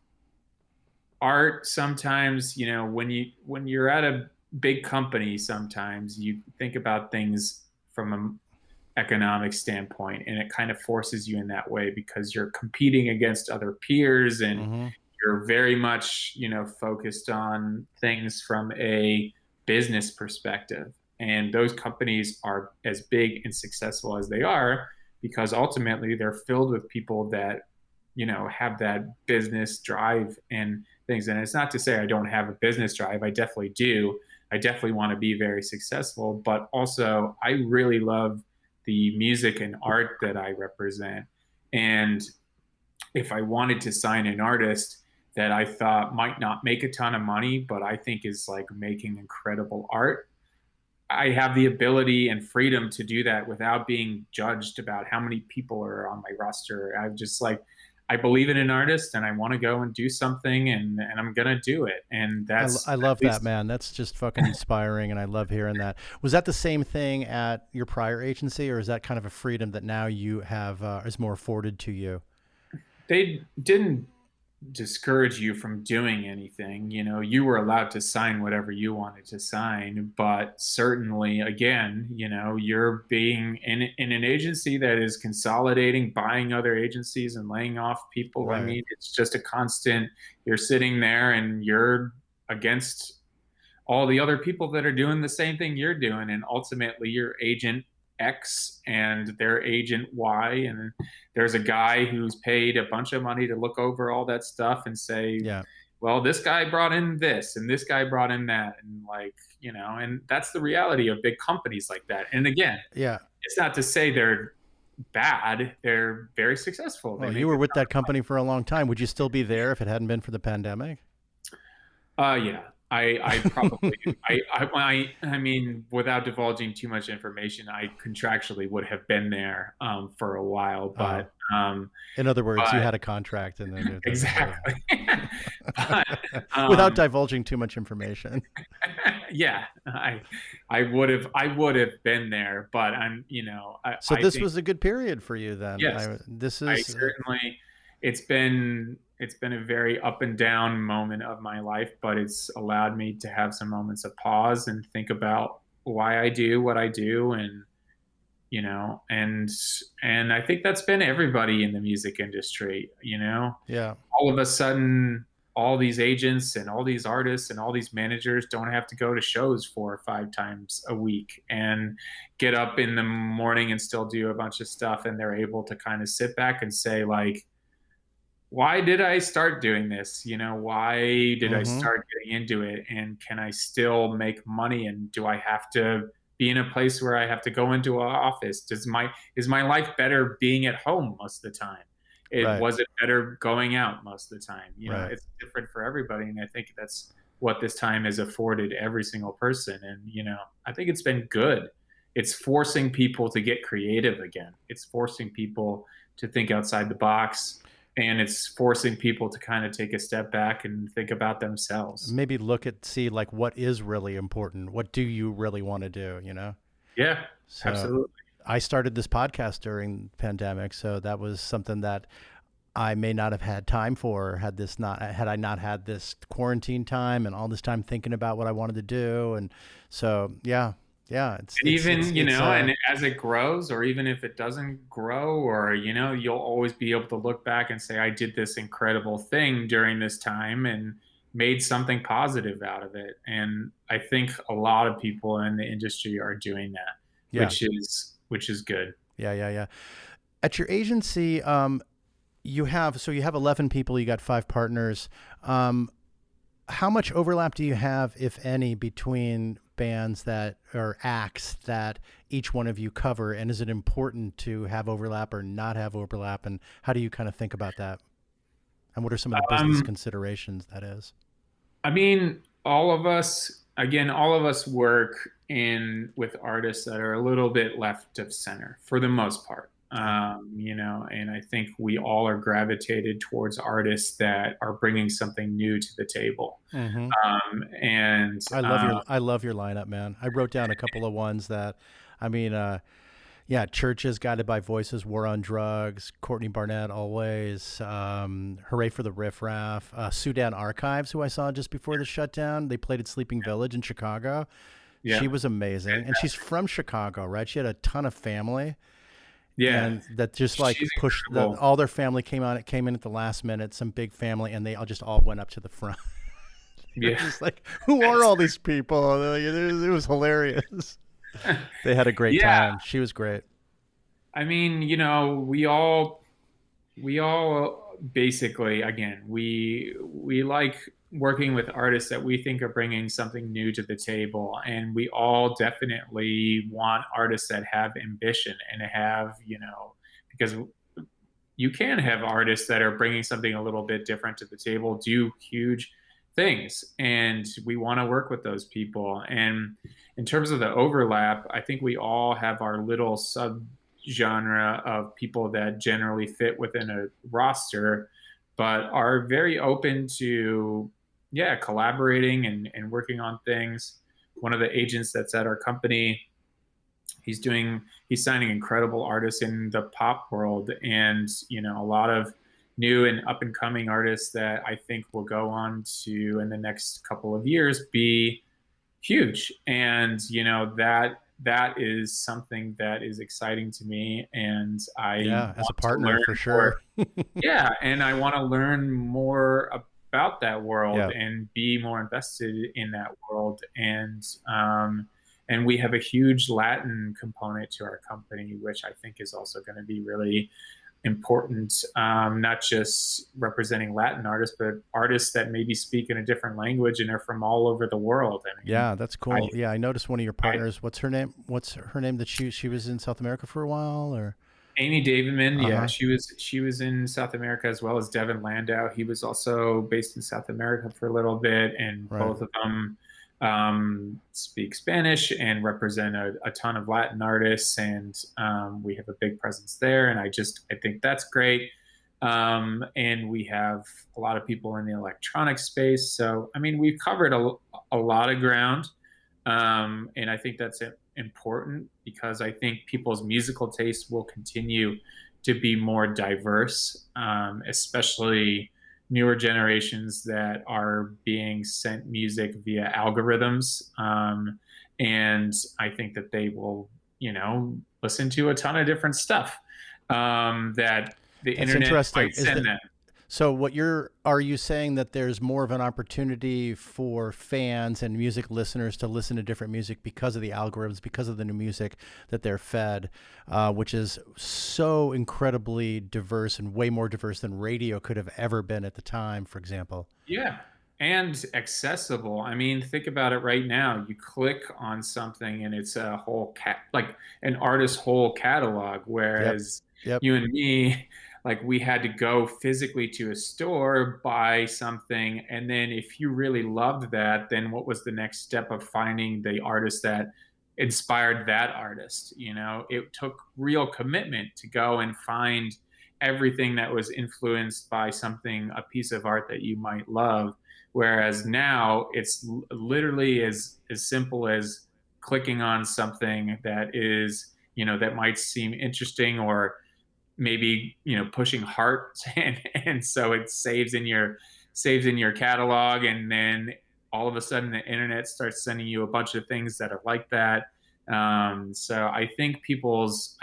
art sometimes, when you're at a big company, sometimes you think about things from a economic standpoint, and it kind of forces you in that way because you're competing against other peers, and Mm-hmm. you're very much focused on things from a business perspective. And those companies are as big and successful as they are because ultimately they're filled with people that have that business drive and things. And it's not to say I don't have a business drive. I definitely do. I definitely want to be very successful, but also I really love the music and art that I represent. And if I wanted to sign an artist that I thought might not make a ton of money, but I think is like making incredible art, I have the ability and freedom to do that without being judged about how many people are on my roster. I'm just like, I believe in an artist and I want to go and do something, and I'm going to do it. And that's I love at that, least, man. That's just fucking inspiring, and I love hearing that. Was that the same thing at your prior agency, or is that kind of a freedom that now you have is more afforded to you? they didn't discourage you from doing anything. You were allowed to sign whatever you wanted to sign, but certainly, again, you're being in an agency that is consolidating, buying other agencies and laying off people. I Right. mean, it's just a constant, you're sitting there and you're against all the other people that are doing the same thing you're doing. And ultimately, your agent X and their agent Y. And there's a guy who's paid a bunch of money to look over all that stuff and say, Yeah. well, this guy brought in this and this guy brought in that. And like, and that's the reality of big companies like that. And again, Yeah. it's not to say they're bad. They're very successful. They Well, you make were a with that company for a long time. Would you still be there if it hadn't been for the pandemic? Yeah, I probably, I mean, without divulging too much information, I contractually would have been there for a while, Oh, in other words, you but had a contract, and then exactly, but without um, divulging too much information. yeah, I would have been there, but So I this think was a good period for you then. yes, This I is certainly, it's been a very up and down moment of my life, but it's allowed me to have some moments of pause and think about why I do what I do. And and I think that's been everybody in the music industry. yeah. All of a sudden, all these agents and all these artists and all these managers don't have to go to shows 4 or 5 times a week and get up in the morning and still do a bunch of stuff, and they're able to kind of sit back and say like, why did I start doing this? Why did I Mm-hmm. start getting into it? And can I still make money? And do I have to be in a place where I have to go into an office? Is my life better being at home most of the time? Right. Was it better going out most of the time? Right. It's different for everybody. And I think that's what this time has afforded every single person. And, I think it's been good. It's forcing people to get creative again. It's forcing people to think outside the box and it's forcing people to kind of take a step back and think about themselves. Maybe look at see like what is really important. What do you really want to do? You know. Yeah, So absolutely. I started this podcast during the pandemic, so that was something that I may not have had time for had I not had this quarantine time and all this time thinking about what I wanted to do. And so yeah, And even, and as it grows, or even if it doesn't grow, or, you'll always be able to look back and say, I did this incredible thing during this time and made something positive out of it. And I think a lot of people in the industry are doing that, yeah, which is good. yeah. At your agency, you have 11 people, you got 5 partners. How much overlap do you have, if any, between bands that or acts that each one of you cover? And is it important to have overlap or not have overlap? And how do you kind of think about that? And what are some of the business Um, considerations that is? I mean, all of us work in with artists that are a little bit left of center for the most part. Yeah. And I think we all are gravitated towards artists that are bringing something new to the table. Mm-hmm. And I love your lineup, man. I wrote down a couple of ones that, I mean, yeah, Churches, Guided by Voices, War on Drugs, Courtney Barnett, Always, Hurray for the Riff Raff, Sudan Archives, who I saw just before the shutdown. They played at Sleeping Village in Chicago. yeah, She was amazing. And she's from Chicago, right? She had a ton of family. yeah, And that just like she's pushed incredible. all their family came in at the last minute, some big family, and they all just all went up to the front. You're Yeah, just like, who are all these people? It was hilarious. They had a great yeah. time. She was great. I mean, we all basically, again, we like working with artists that we think are bringing something new to the table, and we all definitely want artists that have ambition and have, because you can have artists that are bringing something a little bit different to the table, do huge things, and we want to work with those people. And in terms of the overlap, I think we all have our little sub genre of people that generally fit within a roster, but are very open to, yeah, collaborating and working on things. One of the agents that's at our company, he's signing incredible artists in the pop world, and a lot of new and up and coming artists that I think will go on to, in the next couple of years, be huge. And that is something that is exciting to me, and I Yeah, as a want to partner learn for more. sure. Yeah, and I want to learn more about that world Yeah. and be more invested in that world. And we have a huge Latin component to our company, which I think is also going to be really important, not just representing Latin artists, but artists that maybe speak in a different language and are from all over the world. I mean, Yeah, that's I, cool. Yeah, I noticed one of your I partners. What's her name? What's her name that she was in South America for a while or Amy Davidman, yeah, uh-huh. she was in South America, as well as Devin Landau. He was also based in South America for a little bit, and Right. both of them speak Spanish and represent a ton of Latin artists, and we have a big presence there. And I think that's great. And we have a lot of people in the electronic space. So I mean, we've covered a lot of ground. And I think that's important, because I think people's musical tastes will continue to be more diverse, especially newer generations that are being sent music via algorithms. And I think that they will, listen to a ton of different stuff, that the That's internet interesting. might send them. So are you saying that there's more of an opportunity for fans and music listeners to listen to different music because of the algorithms, because of the new music that they're fed, which is so incredibly diverse and way more diverse than radio could have ever been at the time, for example? Yeah. And accessible. I mean, think about it right now. You click on something and it's a whole like an artist's whole catalog. Yep. Whereas Yep. you and me, like, we had to go physically to a store, buy something. And then if you really loved that, then what was the next step of finding the artist that inspired that artist? It took real commitment to go and find everything that was influenced by something, a piece of art that you might love. Whereas now it's literally as simple as clicking on something that is, that might seem interesting, or maybe, pushing heart, and so it saves in your catalog, and then all of a sudden the internet starts sending you a bunch of things that are like that. So I think people's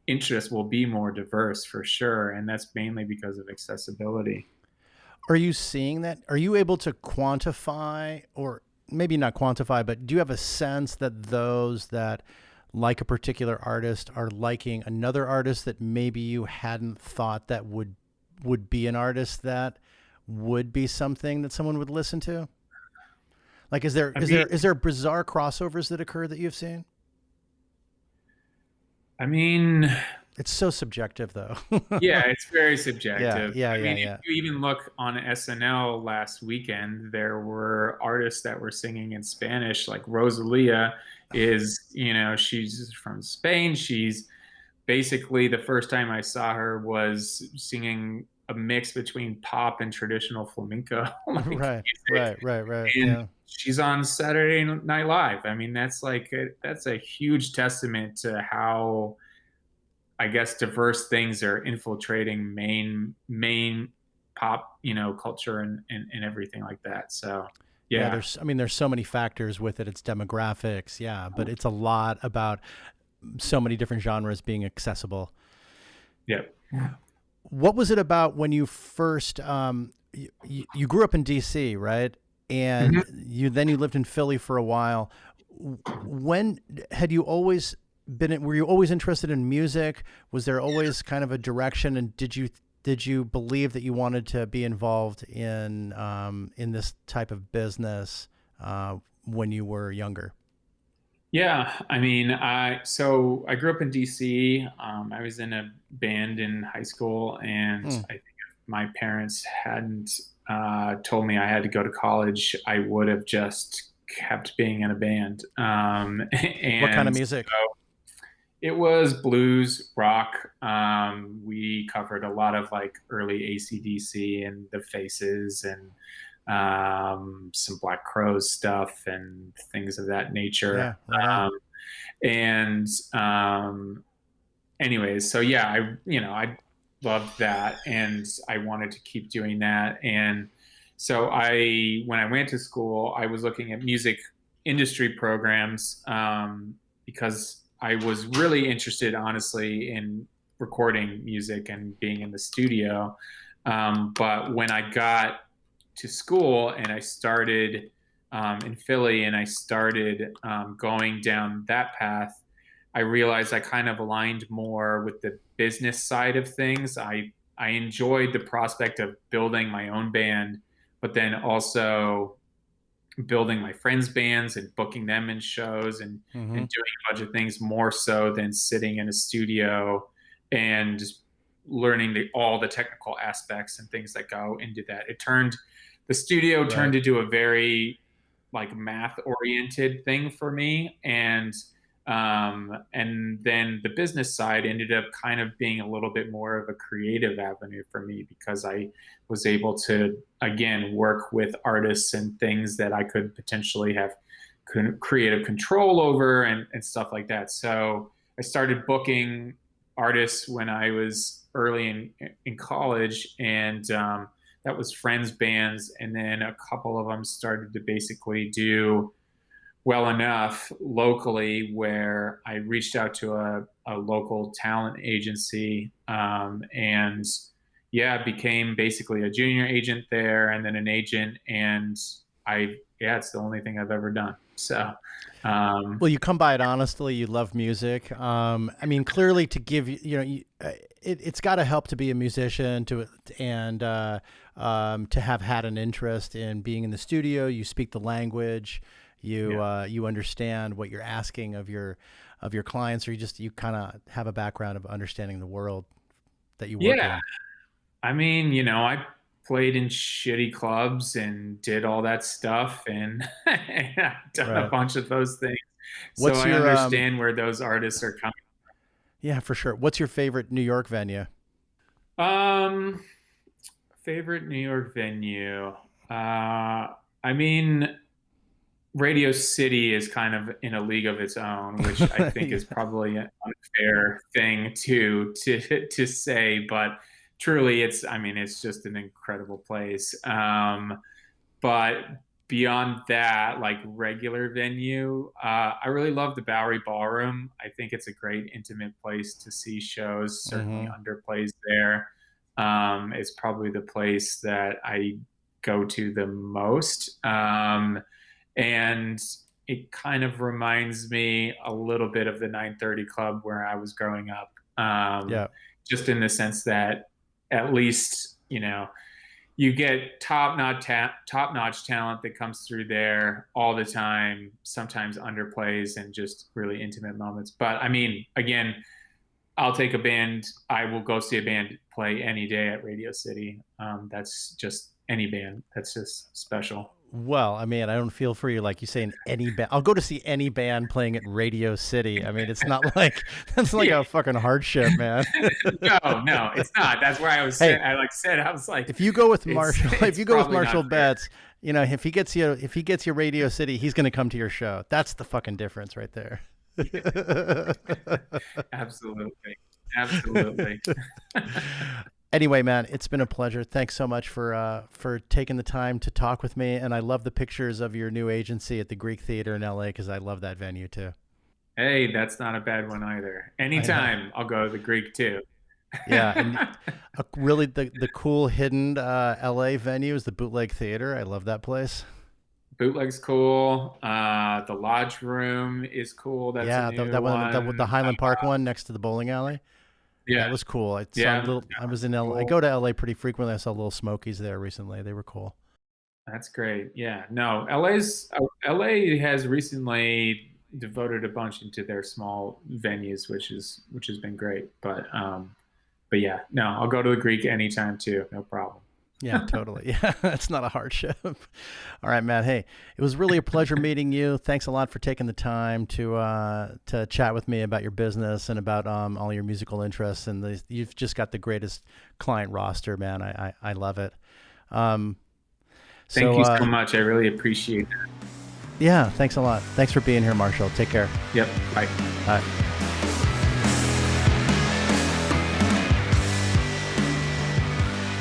interests will be more diverse for sure, and that's mainly because of accessibility. Are you seeing that? Are you able to quantify, or maybe not quantify, but do you have a sense that those that like a particular artist are liking another artist that maybe you hadn't thought that would be an artist that would be something that someone would listen to? Like, is there I is mean, there is there bizarre crossovers that occur that you've seen? I mean, It's so subjective, though. yeah, it's very Yeah, subjective. yeah, I yeah, mean, if yeah. you even look on SNL last weekend, there were artists that were singing in Spanish, like Rosalia she's from Spain. She's basically, the first time I saw her was singing a mix between pop and traditional flamenco like Right, music, right, right, right. and Yeah, she's on Saturday Night Live. I mean, that's a huge testament to how, I guess, diverse things are infiltrating main pop, culture, and everything like that. So yeah. yeah, There's so many factors with it. It's demographics, yeah, but it's a lot about so many different genres being accessible. yeah. What was it about when you first you grew up in DC, right? And Mhm. you lived in Philly for a while. When had you always were you always interested in music? Was there always kind of a direction, and did you believe that you wanted to be involved in this type of business when you were younger? Yeah, I mean, I grew up in DC. I was in a band in high school, and Hmm. I think if my parents hadn't told me I had to go to college, I would have just kept being in a band. What kind of And music? so it was blues, rock. We covered a lot of like early AC/DC and the Faces, and some Black Crowes stuff and things of that nature. Yeah, right on. Um, and anyways, so yeah, I loved that, and I wanted to keep doing that. And so when I went to school, I was looking at music industry programs, because I was really interested, honestly, in recording music and being in the studio. But when I got to school and I started in Philly, and I started going down that path, I realized I kind of aligned more with the business side of things. I enjoyed the prospect of building my own band, but then also building my friends' bands and booking them in shows, Hmm. and doing a bunch of things, more so than sitting in a studio and just learning all the technical aspects and things that go into that. The studio Right. turned into a very like math oriented thing for me, and then the business side ended up kind of being a little bit more of a creative avenue for me, because I was able to again work with artists and things that I could potentially have creative control over, and stuff like that. So I started booking artists when I was early in college, and that was friends bands, and then a couple of them started to basically do well enough locally where I reached out to a local talent agency, and yeah, became basically a junior agent there, and then an agent, and yeah, it's the only thing I've ever done. So um, Well, you come by it honestly. You love music. I mean, clearly, to give it's got to help to be a musician and to have had an interest in being in the studio. You speak the language. You yeah, you understand what you're asking of your clients, or you kind of have a background of understanding the world that you work yeah. in. I mean, I played in shitty clubs and did all that stuff, and I've done a Right. bunch of those things. So What's I your understand where those artists are coming. Yeah, for sure. What's your favorite New York venue? Um, Favorite New York venue. I mean, Radio City is kind of in a league of its own, which I think Yeah. is probably an unfair thing to say, but truly, it's just an incredible place. But beyond that, like regular venue, I really love the Bowery Ballroom. I think it's a great intimate place to see shows. Certainly, Hmm. underplays there. It's probably the place that I go to the most. And it kind of reminds me a little bit of the 930 Club where I was growing up, Yeah. just in the sense that at least, you get top-notch talent that comes through there all the time, sometimes underplays and just really intimate moments. But I mean, again, I'll take a band. I will go see a band play any day at Radio City. That's just any band. That's just special. Well, I mean, I don't feel for you like you say in any band. I'll go to see any band playing at Radio City. I mean, it's not like that's like Yeah. a fucking hardship, man. No, it's not. That's why I was Hey, saying, I was like, if you go with it's Marshall, if it's you go with probably Marshall not fair. Betts, if he gets you Radio City, he's going to come to your show. That's the fucking difference right there. Absolutely. Absolutely. Anyway, man, it's been a pleasure. Thanks so much for taking the time to talk with me, and I love the pictures of your new agency at the Greek Theater in LA because I love that venue too. Hey, that's not a bad one either. I know. Anytime I'll go to the Greek too. Yeah, and really the cool hidden LA venue is the Bootleg Theater. I love that place. Bootleg's cool. The Lodge Room is cool. That's a Yeah, new that one, the one. Highland Park one next to the bowling alley. That Yeah. was cool. I saw a Yeah. little. I was in LA. I Cool. go to LA pretty frequently. I saw Little Smokies there recently. They were cool. That's great. Yeah. No, LA has recently devoted a bunch into their small venues, which has been great. But yeah, no, I'll go to the Greek anytime too. No problem. Yeah, totally. Yeah, that's not a hardship. All right, Matt. Hey, it was really a pleasure meeting you. Thanks a lot for taking the time to chat with me about your business and about all your musical interests. And you've just got the greatest client roster, man. I love it. Um, Thank so you so much. I really appreciate that. yeah, thanks a lot. Thanks for being here, Marshall. Take care. Yep. Bye. Bye.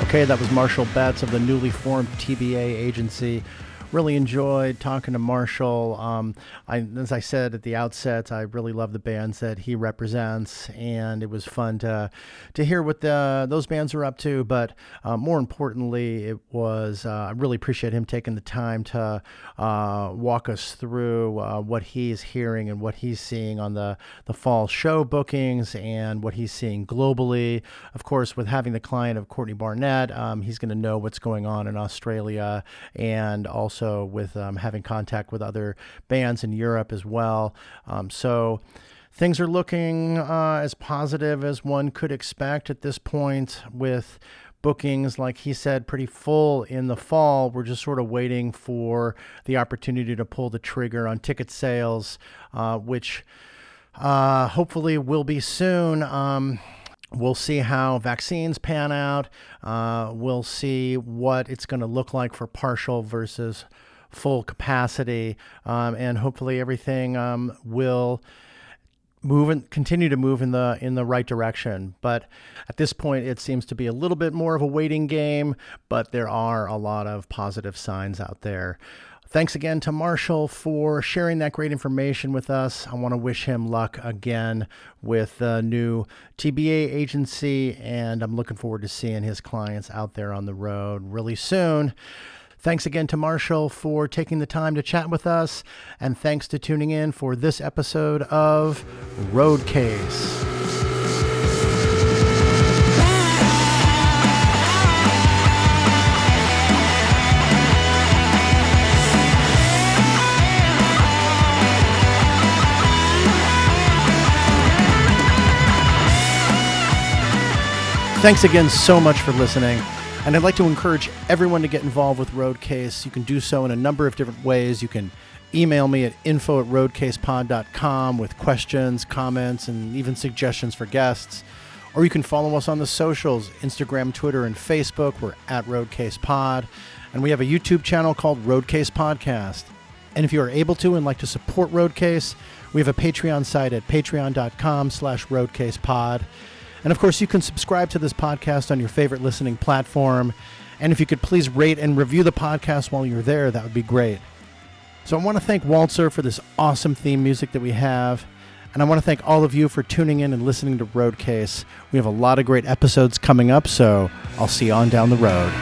Okay, that was Marshall Betts of the newly formed TBA Agency. Really enjoyed talking to Marshall. As I said at the outset, I really love the bands that he represents, and it was fun to hear what those bands are up to. But more importantly, it was I really appreciate him taking the time to walk us through what he's hearing and what he's seeing on the fall show bookings and what he's seeing globally. Of course, with having the client of Courtney Barnett, he's going to know what's going on in Australia, and also with having contact with other bands in Europe as well. So things are looking as positive as one could expect at this point, with bookings, like he said, pretty full in the fall. We're just sort of waiting for the opportunity to pull the trigger on ticket sales, which hopefully will be soon. We'll see how vaccines pan out. We'll see what it's going to look like for partial versus full capacity. And hopefully everything will continue to move in the right direction. But at this point, it seems to be a little bit more of a waiting game, but there are a lot of positive signs out there. Thanks again to Marshall for sharing that great information with us. I want to wish him luck again with the new TBA agency, and I'm looking forward to seeing his clients out there on the road really soon. Thanks again to Marshall for taking the time to chat with us, and thanks to tuning in for this episode of Roadcase. Thanks again so much for listening. And I'd like to encourage everyone to get involved with Roadcase. You can do so in a number of different ways. You can email me at info@roadcasepod.com with questions, comments, and even suggestions for guests. Or you can follow us on the socials, Instagram, Twitter, and Facebook. We're at RoadcasePod. And we have a YouTube channel called Roadcase Podcast. And if you are able to and like to support Roadcase, we have a Patreon site at patreon.com/roadcasepod. And of course, you can subscribe to this podcast on your favorite listening platform. And if you could please rate and review the podcast while you're there, that would be great. So I want to thank Walter for this awesome theme music that we have. And I want to thank all of you for tuning in and listening to Roadcase. We have a lot of great episodes coming up, so I'll see you on down the road.